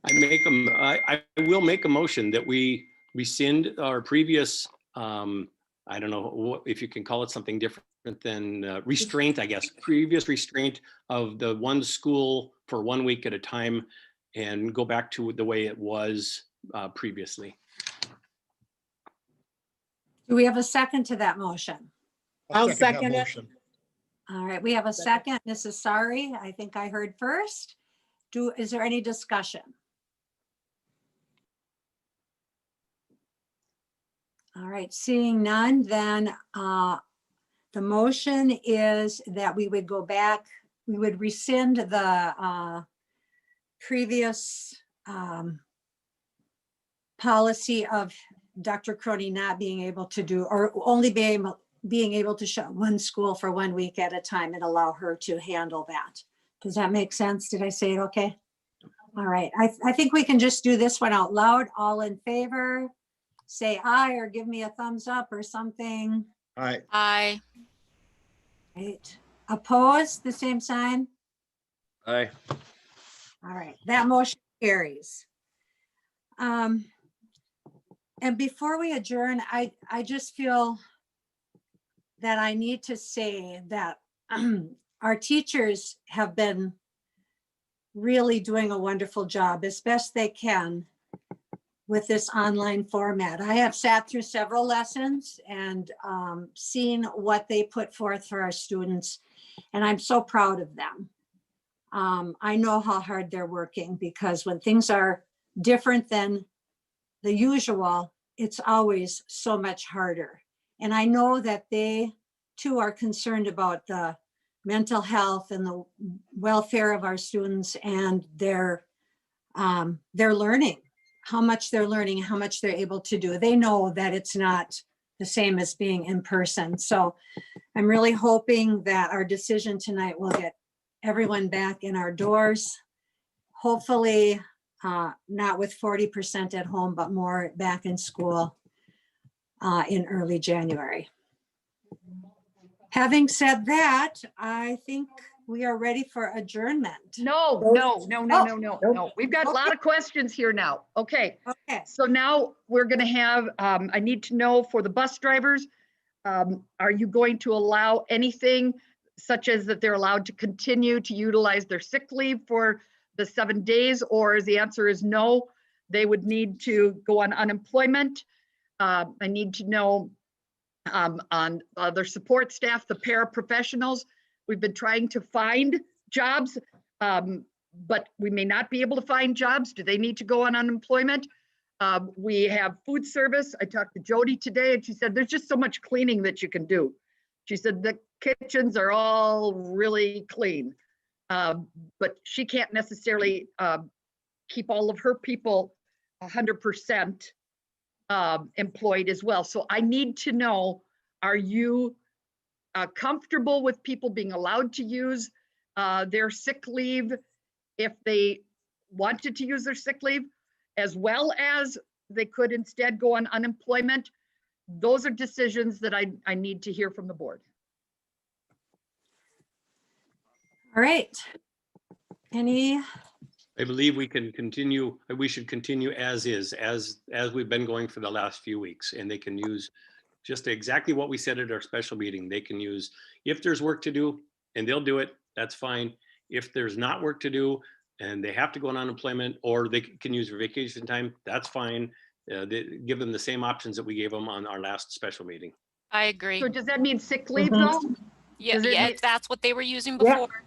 I will make a motion that we rescind our previous, I don't know if you can call it something different than restraint, I guess, previous restraint of the 1 school for 1 week at a time and go back to the way it was previously.
Do we have a second to that motion?
I'll second it.
All right, we have a second. Mrs. Sari, I think I heard first. Is there any discussion? All right, seeing none, then the motion is that we would go back, we would rescind the previous policy of Dr. Croney not being able to do, or only being able to shut 1 school for 1 week at a time and allow her to handle that. Does that make sense? Did I say it okay? All right, I think we can just do this one out loud. All in favor, say aye or give me a thumbs up or something.
All right.
Aye.
Right. Opposed, the same sign.
Aye.
All right, that motion carries. And before we adjourn, I just feel that I need to say that our teachers have been really doing a wonderful job as best they can with this online format. I have sat through several lessons and seen what they put forth for our students, and I'm so proud of them. I know how hard they're working because when things are different than the usual, it's always so much harder. And I know that they too are concerned about the mental health and the welfare of our students and their learning, how much they're learning, how much they're able to do. They know that it's not the same as being in person. So I'm really hoping that our decision tonight will get everyone back in our doors. Hopefully not with 40% at home, but more back in school in early January. Having said that, I think we are ready for adjournment.
No. We've got a lot of questions here now. Okay.
Okay.
So now we're going to have, I need to know for the bus drivers, are you going to allow anything such as that they're allowed to continue to utilize their sick leave for the 7 days, or the answer is no, they would need to go on unemployment? I need to know on their support staff, the paraprofessionals. We've been trying to find jobs, but we may not be able to find jobs. Do they need to go on unemployment? We have food service. I talked to Jody today and she said, there's just so much cleaning that you can do. She said the kitchens are all really clean, but she can't necessarily keep all of her people 100% employed as well. So I need to know, are you comfortable with people being allowed to use their sick leave if they wanted to use their sick leave, as well as they could instead go on unemployment? Those are decisions that I need to hear from the board.
All right. Any?
I believe we can continue, we should continue as is, as we've been going for the last few weeks, and they can use just exactly what we said at our special meeting. They can use, if there's work to do and they'll do it, that's fine. If there's not work to do and they have to go on unemployment, or they can use their vacation time, that's fine. They give them the same options that we gave them on our last special meeting.
I agree.
So does that mean sick leave though?
Yeah,
does it
yeah,
mean-
that's what they were using
Yeah.
before.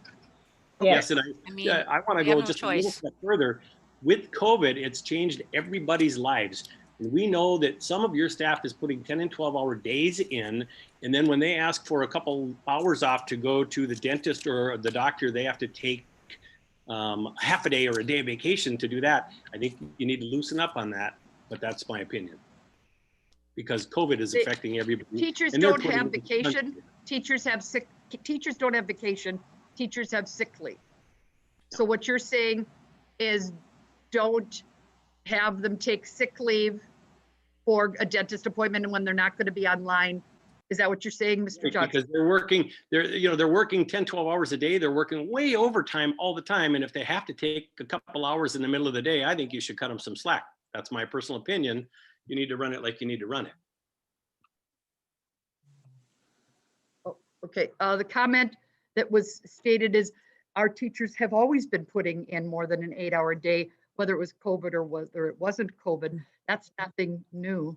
Yes, and
I mean,
I want to
we have
go
no
just a little
choice.
step further. With COVID, it's changed everybody's lives. And we know that some of your staff is putting 10 and 12-hour days in, and then when they ask for a couple hours off to go to the dentist or the doctor, they have to take half a day or a day of vacation to do that. I think you need to loosen up on that, but that's my opinion. Because COVID is affecting everybody.
Teachers
and they're
don't
putting-
have vacation. Teachers don't have vacation. Teachers have sick leave. So what you're saying is don't have them take sick leave for a dentist appointment and when they're not going to be online. Is that what you're saying, Mr. Johnson?
Because they're working 10, 12 hours a day. They're working way overtime all the time. And if they have to take a couple hours in the middle of the day, I think you should cut them some slack. That's my personal opinion. You need to run it like you need to run it.
Oh, okay, the comment that was stated is our teachers have always been putting in more than an 8-hour day, whether it was COVID or whether it wasn't COVID. That's nothing new.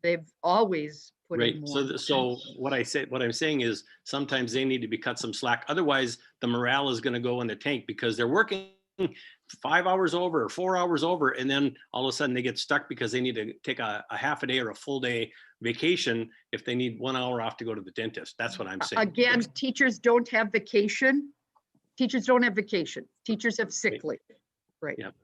They've always put in
Right.
more.
So what I'm saying is sometimes they need to be cut some slack. Otherwise, the morale is going to go in the tank because they're working 5 hours over or 4 hours over, and then all of a sudden they get stuck because they need to take a half a day or a full day vacation if they need 1 hour off to go to the dentist. That's what I'm saying.
Again, teachers don't have vacation. Teachers don't have vacation. Teachers have sick leave, right?
Yep.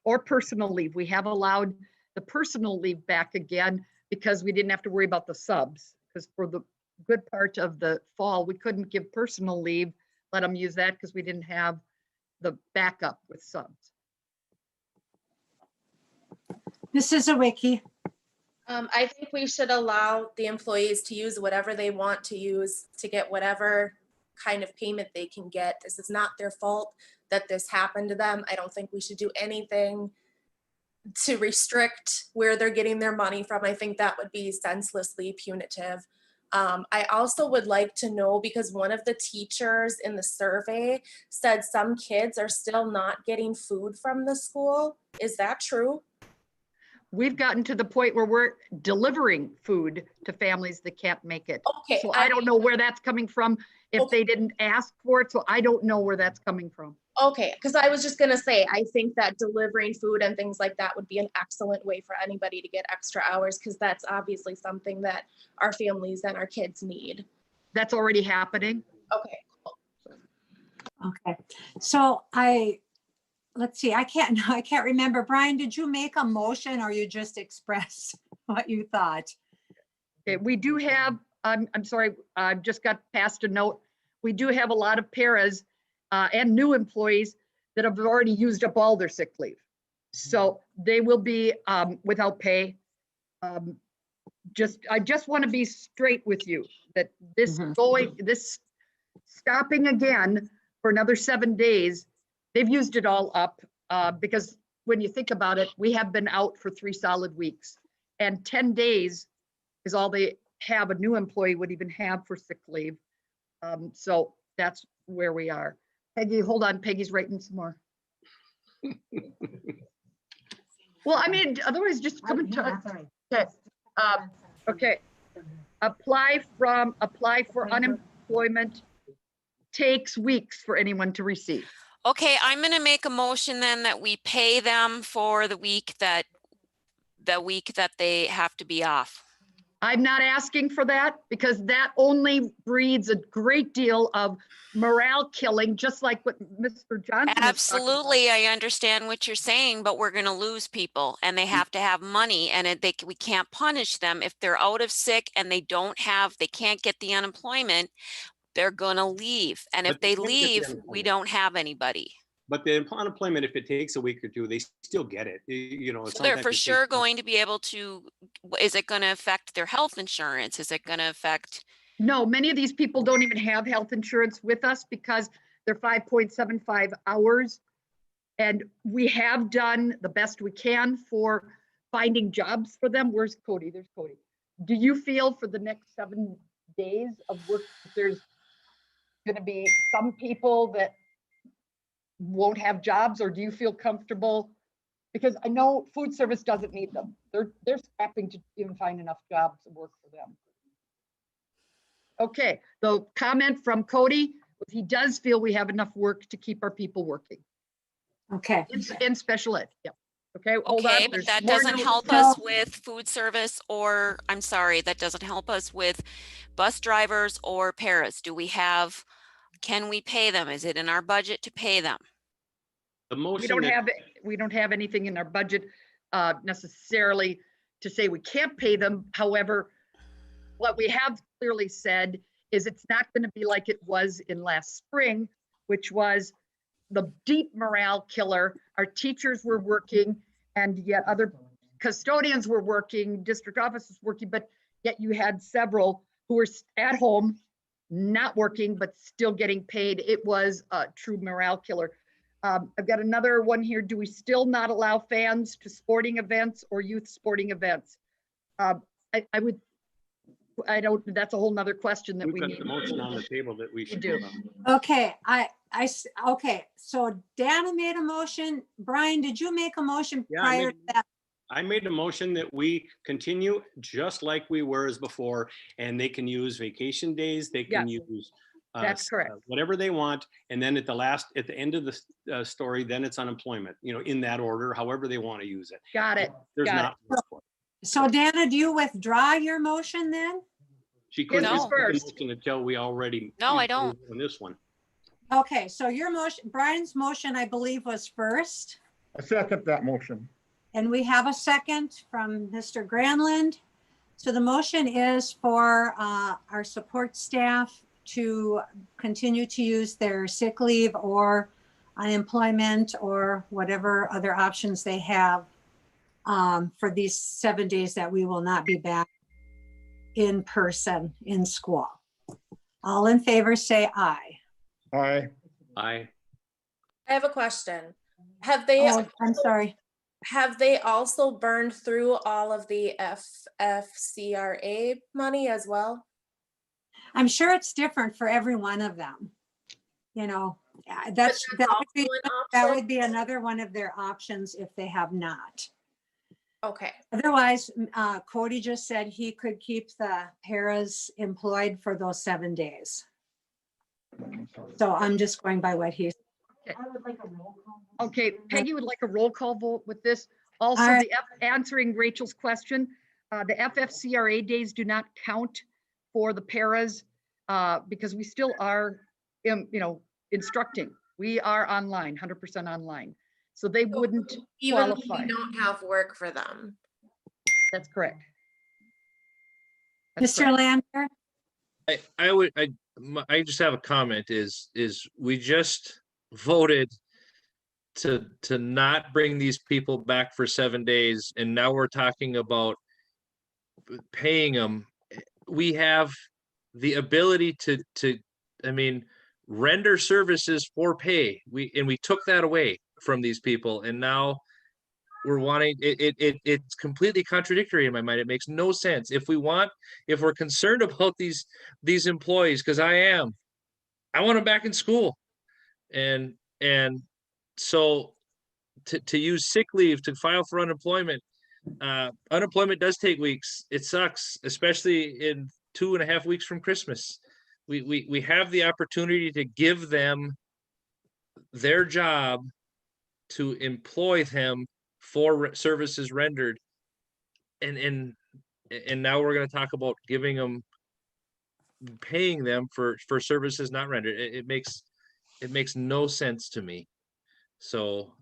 Or personal leave. We have allowed the personal leave back again because we didn't have to worry about the subs. Because for the good part of the fall, we couldn't give personal leave, let them use that because we didn't have the backup with subs.
Mrs. Zawicki.
I think we should allow the employees to use whatever they want to use to get whatever kind of payment they can get. This is not their fault that this happened to them. I don't think we should do anything to restrict where they're getting their money from. I think that would be senselessly punitive. I also would like to know, because one of the teachers in the survey said some kids are still not getting food from the school. Is that true?
We've gotten to the point where we're delivering food to families that can't make it.
Okay.
So I don't know where that's coming from if they didn't ask for it. So I don't know where that's coming from.
Okay, because I was just gonna say, I think that delivering food and things like that would be an excellent way for anybody to get extra hours, because that's obviously something that our families and our kids need.
That's already happening.
Okay, cool.
Okay. So let's see, I can't remember. Brian, did you make a motion or you just expressed what you thought?
Okay, we do have, I'm sorry, I just got passed a note. We do have a lot of paras and new employees that have already used up all their sick leave. So they will be without pay. I just want to be straight with you that this stopping again for another 7 days, they've used it all up because when you think about it, we have been out for 3 solid weeks, and 10 days is all they have, a new employee would even have for sick leave. So that's where we are. Peggy, hold on, Peggy's writing some more. Well, I mean, otherwise just come and talk. Okay. Okay. Apply for unemployment takes weeks for anyone to receive.
Okay, I'm going to make a motion then that we pay them for the week that they have to be off.
I'm not asking for that because that only breeds a great deal of morale killing, just like what Mr. Johnson is
Absolutely, I understand what you're saying, but we're going to lose people, and they have to have money, and we can't punish them if they're out of sick and they can't get the unemployment. They're going to leave, and if they leave, we don't have anybody.
But the unemployment, if it takes a week or two, they still get it.
So they're for sure going to be able to. Is it going to affect their health insurance? Is it going to affect?
No, many of these people don't even have health insurance with us because they're 5.75 hours. And we have done the best we can for finding jobs for them. Where's Cody? There's Cody. Do you feel for the next 7 days of work, there's going to be some people that won't have jobs, or do you feel comfortable? Because I know food service doesn't need them. They're scrapping to even find enough jobs to work for them. Okay, the comment from Cody was he does feel we have enough work to keep our people working.
Okay.
In special ed, yeah. Okay, hold
Okay,
on.
but that doesn't help us with food service, or I'm sorry, that doesn't help us with bus drivers or paras. Can we pay them? Is it in our budget to pay them?
The motion
we don't have anything in our budget necessarily to say we can't pay them. However, what we have clearly said is it's not going to be like it was in last spring, which was the deep morale killer. Our teachers were working, and yet other custodians were working, district offices working, but yet you had several who were at home, not working, but still getting paid. It was a true morale killer. I've got another one here. Do we still not allow fans to sporting events or youth sporting events? That's a whole nother question that we need.
We've got the motion on the table that we should
do.
Okay, okay, so Dana made a motion. Brian, did you make a motion prior to that?
I made a motion that we continue just like we were as before, and they can use vacation days. They can use
that's correct.
Whatever they want. And then at the end of the story, then it's unemployment, in that order, however they want to use it.
Got it.
There's not.
So Dana, do you withdraw your motion then?
She couldn't
No.
first until we already.
No, I don't.
On this one.
Okay, so your motion, Brian's motion, I believe, was first.
I second that motion.
And we have a second from Mr. Granlund. So the motion is for our support staff to continue to use their sick leave or unemployment or whatever other options they have for these 7 days that we will not be back in person in school. All in favor say aye.
Aye.
Aye.
I have a question. Have they?
Oh, I'm sorry.
Have they also burned through all of the FFCRA money as well?
I'm sure it's different for every one of them. That would be another one of their options if they have not.
Okay.
Otherwise, Cody just said he could keep the paras employed for those 7 days. So I'm just going by what he said.
Okay, Peggy would like a roll call vote with this. Also,
All right.
Answering Rachel's question, the FFCRA days do not count for the paras because we still are, instructing. We are online, 100% online. So they wouldn't
even
qualify.
if you don't have work for them.
That's correct.
Mr. Lander?
I just have a comment is we just voted to not bring these people back for 7 days, and now we're talking about paying them. We have the ability to I mean, render services for pay. We took that away from these people, and now we're wanting it's completely contradictory in my mind. It makes no sense. If we're concerned about these employees, because I want them back in school, and so to use sick leave to file for unemployment, unemployment does take weeks. It sucks, especially in 2.5 weeks from Christmas. We have the opportunity to give them their job, to employ them for services rendered, and now we're going to talk about paying them for services not rendered. It makes no sense to me. So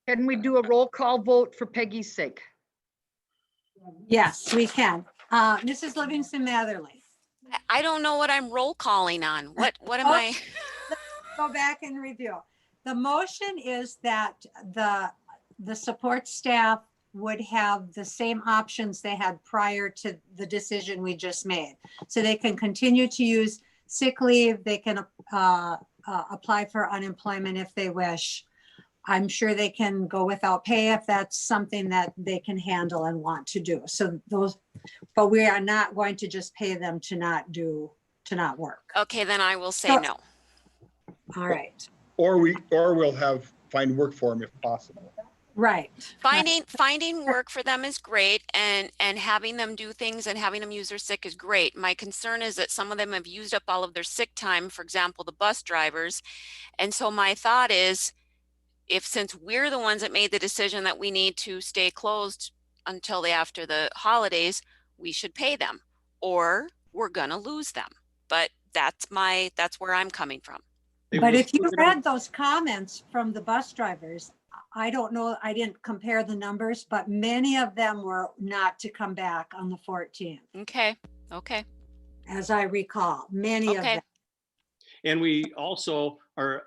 Can we do a roll call vote for Peggy's sake?
Yes, we can. Mrs. Livingston Matherly.
I don't know what I'm roll calling on. What am I?
Let's go back and review. The motion is that the support staff would have the same options they had prior to the decision we just made. So they can continue to use sick leave. They can apply for unemployment if they wish. I'm sure they can go without pay if that's something that they can handle and want to do. So but we are not going to just pay them to not work.
Okay, then I will say
So-
no.
All right.
Or we'll find work for them if possible.
Right.
Finding work for them is great, and having them do things and having them use their sick is great. My concern is that some of them have used up all of their sick time, for example, the bus drivers. And so my thought is, since we're the ones that made the decision that we need to stay closed until after the holidays, we should pay them, or we're gonna lose them. But that's where I'm coming from.
But if you read those comments from the bus drivers, I don't know, I didn't compare the numbers, but many of them were not to come back on the 14th.
Okay.
As I recall, many of them.
And we also are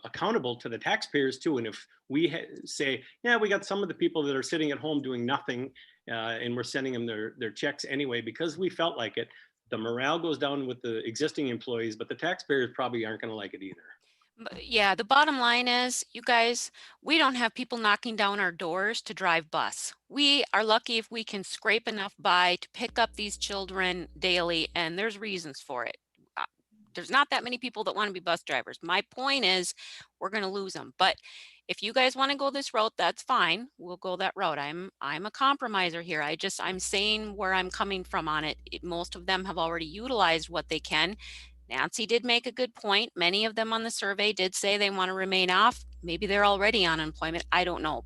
accountable to the taxpayers too. And if we say, yeah, we got some of the people that are sitting at home doing nothing, and we're sending them their checks anyway, because we felt like it, the morale goes down with the existing employees, but the taxpayers probably aren't going to like it either.
Yeah, the bottom line is, you guys, we don't have people knocking down our doors to drive bus. We are lucky if we can scrape enough by to pick up these children daily, and there's reasons for it. There's not that many people that want to be bus drivers. My point is, we're going to lose them. But if you guys want to go this route, that's fine. We'll go that route. I'm a compromiser here. I'm saying where I'm coming from on it. Most of them have already utilized what they can. Nancy did make a good point. Many of them on the survey did say they want to remain off. Maybe they're already on unemployment. I don't know.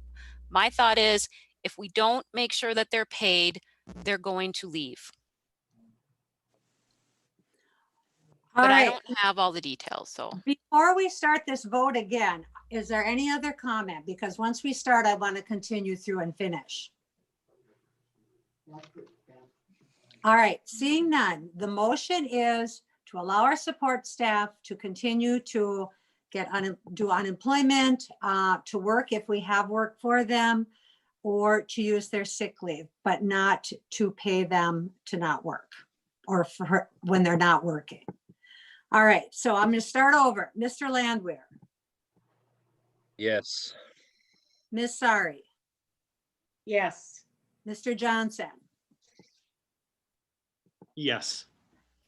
My thought is, if we don't make sure that they're paid, they're going to leave. But I don't have all the details. So
before we start this vote again, is there any other comment? Because once we start, I want to continue through and finish. All right, seeing none, the motion is to allow our support staff to continue to do unemployment, to work if we have work for them, or to use their sick leave, but not to pay them to not work or for when they're not working. All right, so I'm going to start over. Mr. Landwehr.
Yes.
Ms. Sari.
Yes.
Mr. Johnson.
Yes.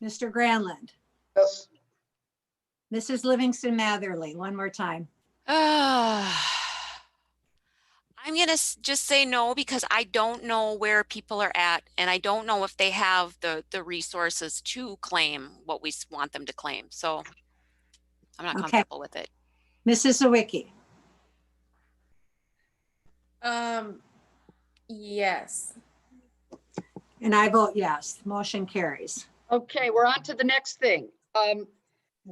Mr. Granlund.
Yes.
Mrs. Livingston Matherly, one more time.
I'm going to just say no, because I don't know where people are at, and I don't know if they have the resources to claim what we want them to claim. So I'm not comfortable with it.
Mrs. Sawicki.
Yes.
And I vote yes. Motion carries.
Okay, we're on to the next thing.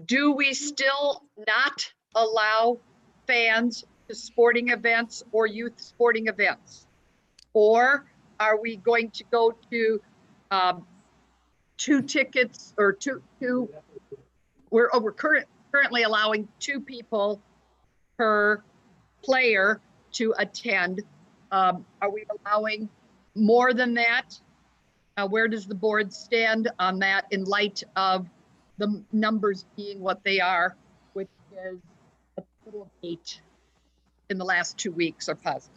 Do we still not allow fans to sporting events or youth sporting events? Or are we going to go to 2 tickets or two we're currently allowing 2 people per player to attend. Are we allowing more than that? Where does the board stand on that in light of the numbers being what they are, which is a total of 8 in the last 2 weeks are positive?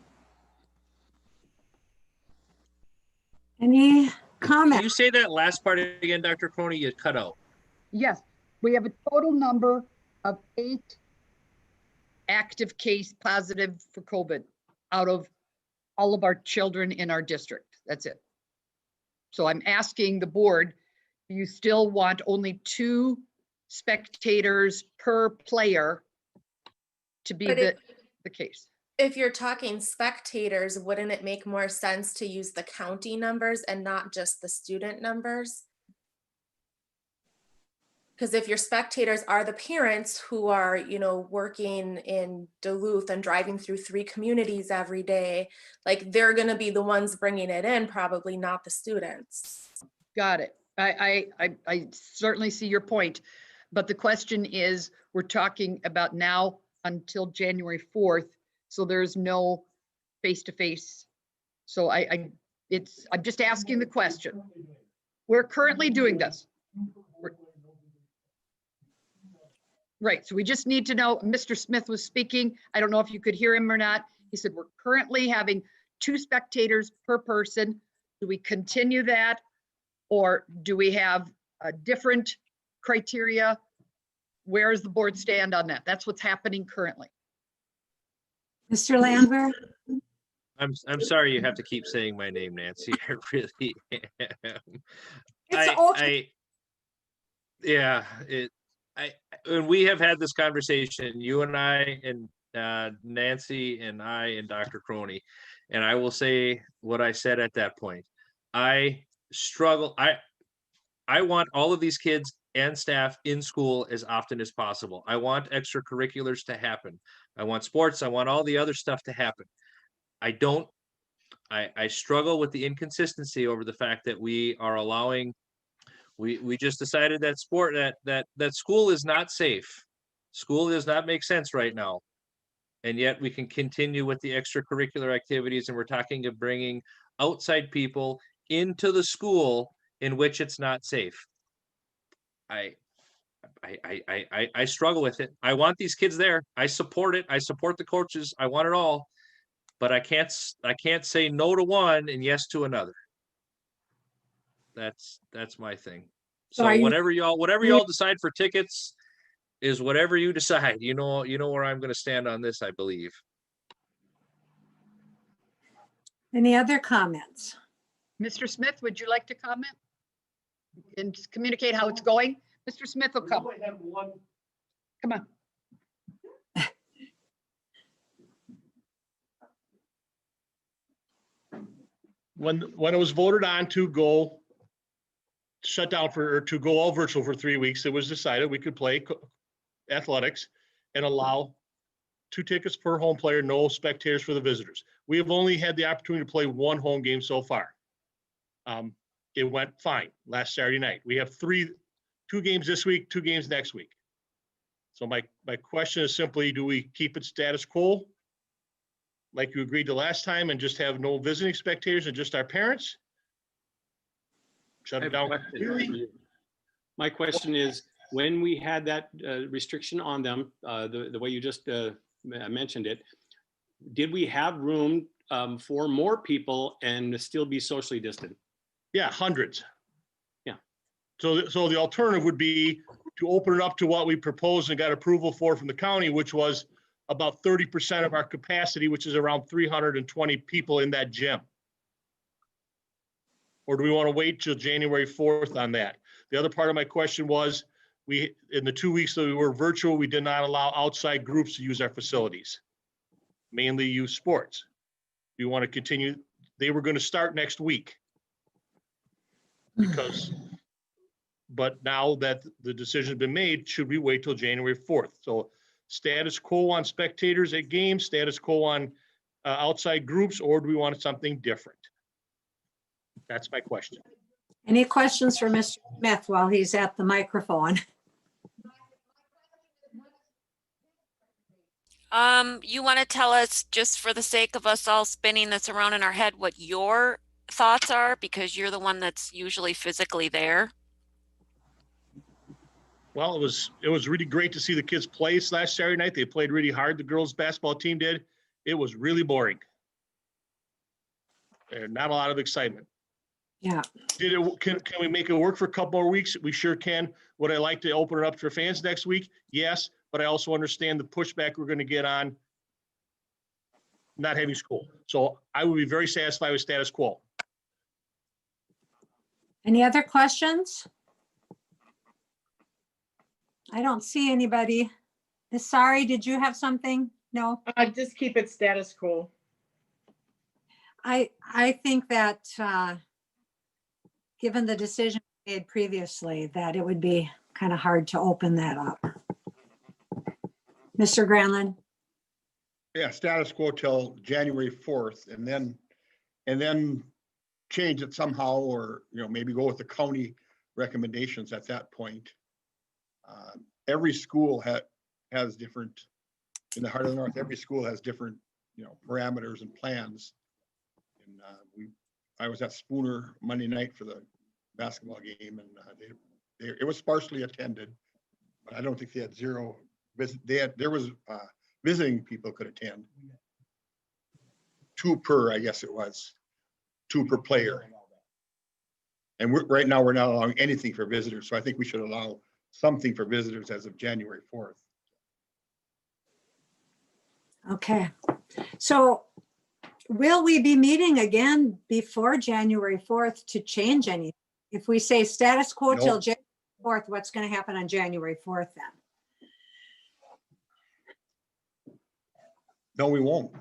Any
Can
comment?
you say that last part again, Dr. Crony? You cut out.
Yes, we have a total number of 8 active case positive for COVID out of all of our children in our district. That's it. So I'm asking the board, do you still want only 2 spectators per player to be
But
the case?
if you're talking spectators, wouldn't it make more sense to use the county numbers and not just the student numbers? Because if your spectators are the parents who are, you know, working in Duluth and driving through 3 communities every day, like they're going to be the ones bringing it in, probably not the students.
Got it. I certainly see your point, but the question is, we're talking about now until January 4th, so there's no face-to-face. So I'm just asking the question. We're currently doing this. Right, so we just need to know, Mr. Smith was speaking. I don't know if you could hear him or not. He said, we're currently having 2 spectators per person. Do we continue that? Or do we have a different criteria? Where does the board stand on that? That's what's happening currently.
Mr. Landwehr?
I'm sorry you have to keep saying my name, Nancy. I really am.
It's okay.
And we have had this conversation, you and I and Nancy and I and Dr. Crony, and I will say what I said at that point. I struggle. I want all of these kids and staff in school as often as possible. I want extracurriculars to happen. I want sports. I want all the other stuff to happen. I struggle with the inconsistency over the fact that we are allowing, we just decided that that school is not safe. School does not make sense right now. And yet we can continue with the extracurricular activities, and we're talking of bringing outside people into the school in which it's not safe. I struggle with it. I want these kids there. I support it. I support the coaches. I want it all, but I can't say no to one and yes to another. That's my thing. So whatever y'all decide for tickets is whatever you decide. You know where I'm going to stand on this, I believe.
Any other comments?
Mr. Smith, would you like to comment and communicate how it's going? Mr. Smith will come. Come on.
When it was voted on to go shut down to go all virtual for 3 weeks, it was decided we could play athletics and allow 2 tickets per home player, no spectators for the visitors. We have only had the opportunity to play 1 home game so far. It went fine last Saturday night. We have 2 games this week, 2 games next week. So my question is simply, do we keep it status quo like you agreed to last time and just have no visiting spectators and just our parents? Shut it down.
My question is, when we had that restriction on them, the way you just mentioned it, did we have room for more people and still be socially distant?
Yeah, hundreds.
Yeah.
So the alternative would be to open it up to what we proposed and got approval for from the county, which was about 30% of our capacity, which is around 320 people in that gym. Or do we want to wait till January 4th on that? The other part of my question was, in the 2 weeks that we were virtual, we did not allow outside groups to use our facilities, mainly youth sports. Do you want to continue? They were going to start next week. But now that the decision's been made, should we wait till January 4th? So status quo on spectators at games, status quo on outside groups, or do we want something different? That's my question.
Any questions for Mr. Smith while he's at the microphone?
You want to tell us, just for the sake of us all spinning this around in our head, what your thoughts are, because you're the one that's usually physically there?
Well, it was really great to see the kids play last Saturday night. They played really hard. The girls' basketball team did. It was really boring. And not a lot of excitement.
Yeah.
Can we make it work for a couple more weeks? We sure can. Would I like to open it up for fans next week? Yes, but I also understand the pushback we're going to get on not having school. So I would be very satisfied with status quo.
Any other questions? I don't see anybody. Sorry, did you have something? No?
Just keep it status quo.
I think that given the decision made previously, that it would be kind of hard to open that up. Mr. Granlund?
Yeah, status quo till January 4th, and then change it somehow, or, maybe go with the county recommendations at that point. Every school has different, in the heart of the North, every school has different, parameters and plans. And I was at Spooner Monday night for the basketball game, and it was sparsely attended, but I don't think they had zero. There was visiting people could attend. 2 per, I guess it was, 2 per player. And right now we're not allowing anything for visitors, so I think we should allow something for visitors as of January 4th.
Okay. So will we be meeting again before January 4th to change anything? If we say status quo till January 4th, what's going to happen on January 4th then?
No, we won't.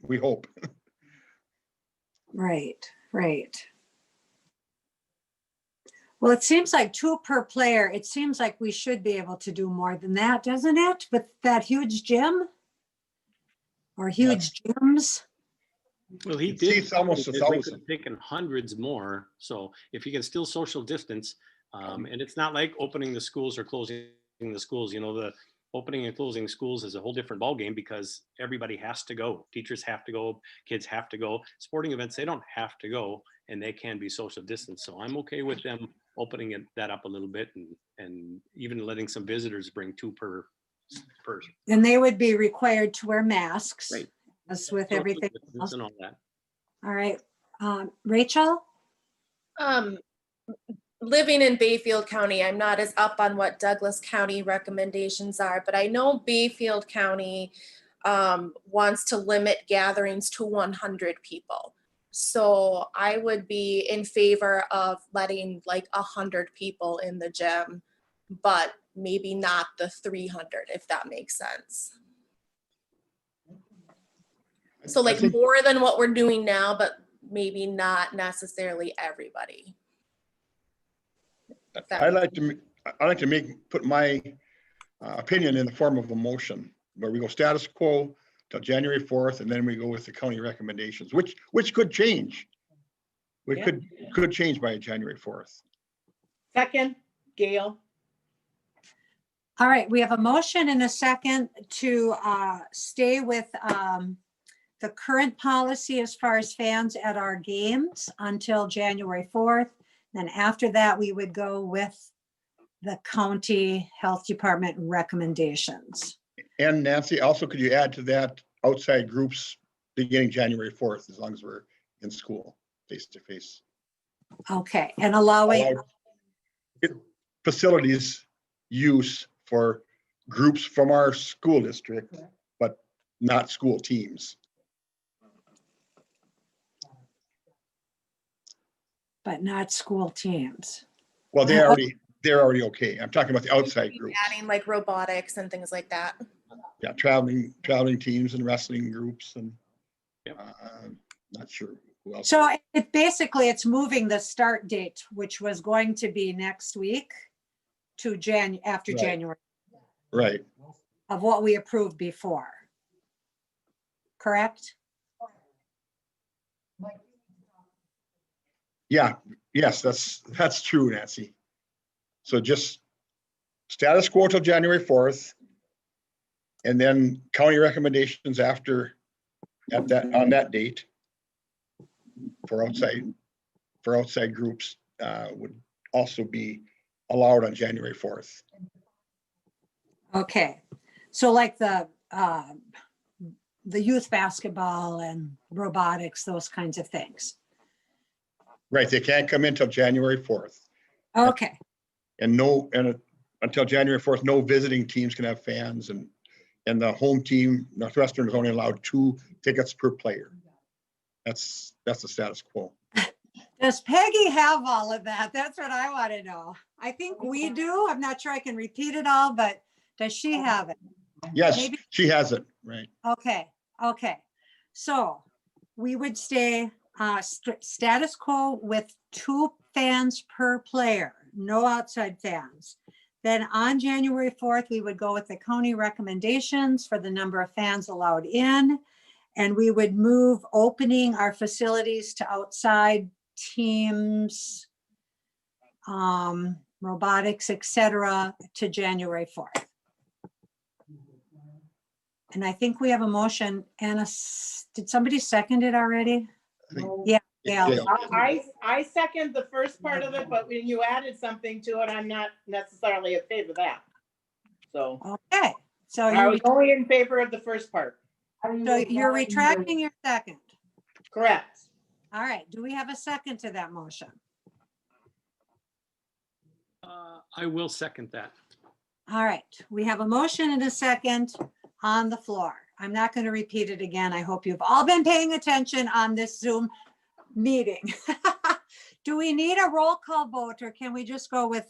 We hope.
Right. Well, it seems like 2 per player. It seems like we should be able to do more than that, doesn't it? With that huge gym or huge gyms.
Well, he did.
It's almost 1,000.
Taken hundreds more. So if you can still social distance, and it's not like opening the schools or closing the schools. The opening and closing schools is a whole different ballgame because everybody has to go. Teachers have to go. Kids have to go. Sporting events, they don't have to go, and they can be social distance. So I'm okay with them opening that up a little bit, and even letting some visitors bring 2 per person.
And they would be required to wear masks,
Right.
as with everything else.
And all that.
All right. Rachel?
Living in Bayfield County, I'm not as up on what Douglas County recommendations are, but I know Bayfield County wants to limit gatherings to 100 people. So I would be in favor of letting like 100 people in the gym, but maybe not the 300, if that makes sense. So like more than what we're doing now, but maybe not necessarily everybody.
I'd like to put my opinion in the form of a motion where we go status quo till January 4th, and then we go with the county recommendations, which could change. Could change by January 4th.
Second, Gail.
All right, we have a motion and a second to stay with the current policy as far as fans at our games until January 4th. Then after that, we would go with the county health department recommendations.
And Nancy, also, could you add to that outside groups beginning January 4th, as long as we're in school, face-to-face?
Okay, and allowing
facilities use for groups from our school district, but not school teams.
But not school teams.
Well, they're already okay. I'm talking about the outside groups.
Adding like robotics and things like that.
Yeah, traveling teams and wrestling groups, and not sure who else.
So it's moving the start date, which was going to be next week, to after January.
Right.
Of what we approved before. Correct?
Yeah, yes, that's true, Nancy. So just status quo till January 4th. And then county recommendations after, on that date for outside groups would also be allowed on January 4th.
Okay, so like the youth basketball and robotics, those kinds of things.
Right, they can't come in till January 4th.
Okay,
And until January 4th, no visiting teams can have fans, and the home team, Northwestern, is only allowed 2 tickets per player. That's the status quo.
does Peggy have all of that? That's what I want to know. I think we do. I'm not sure I can repeat it all, but does she have it?
Yes,
Maybe-
she has it, right.
Okay, okay. So we would stay status quo with 2 fans per player, no outside fans. Then on January 4th, we would go with the county recommendations for the number of fans allowed in. And we would move opening our facilities to outside teams, robotics, etc., to January 4th. And I think we have a motion. Anna, did somebody second it already?
I think-
Yeah, yeah.
Gail.
I second the first part of it, but when you added something to it, I'm not necessarily in favor of that. So
Okay, so
I was only in favor of the first part.
you're retracting your second.
Correct.
All right, do we have a second to that motion?
I will second that.
All right, we have a motion and a second on the floor. I'm not going to repeat it again. I hope you've all been paying attention on this Zoom meeting. Do we need a roll call vote, or can we just go with,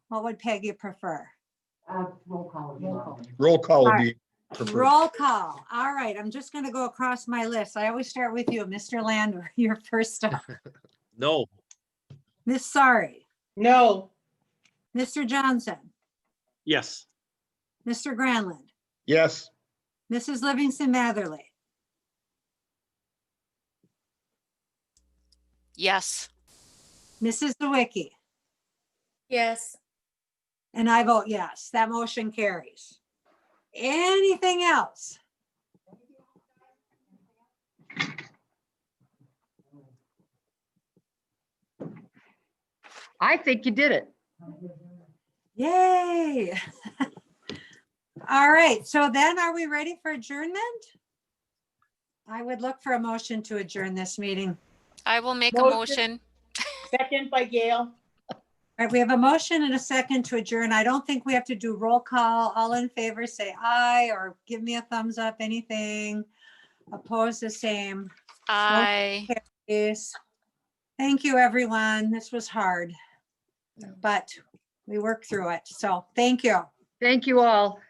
what would Peggy prefer?
Roll call would be preferred.
Roll call. All right, I'm just going to go across my list. I always start with you, Mr. Lander. You're first up.
No.
Miss Sari,
No.
Mr. Johnson,
Yes.
Mr. Granlund,
Yes,
Mrs. Livingston Matherly,
Yes.
Mrs. Zwicky,
Yes.
and I vote yes. That motion carries. Anything else?
I think you did it.
Yay. All right, so then are we ready for adjournment? I would look for a motion to adjourn this meeting.
I will make a
Motion.
motion.
Second by Gail.
All right, we have a motion and a second to adjourn. I don't think we have to do roll call. All in favor, say aye, or give me a thumbs up, anything. Opposed, the same.
Aye.
Thank you, everyone. This was hard, but we worked through it. So thank you.
Thank you all.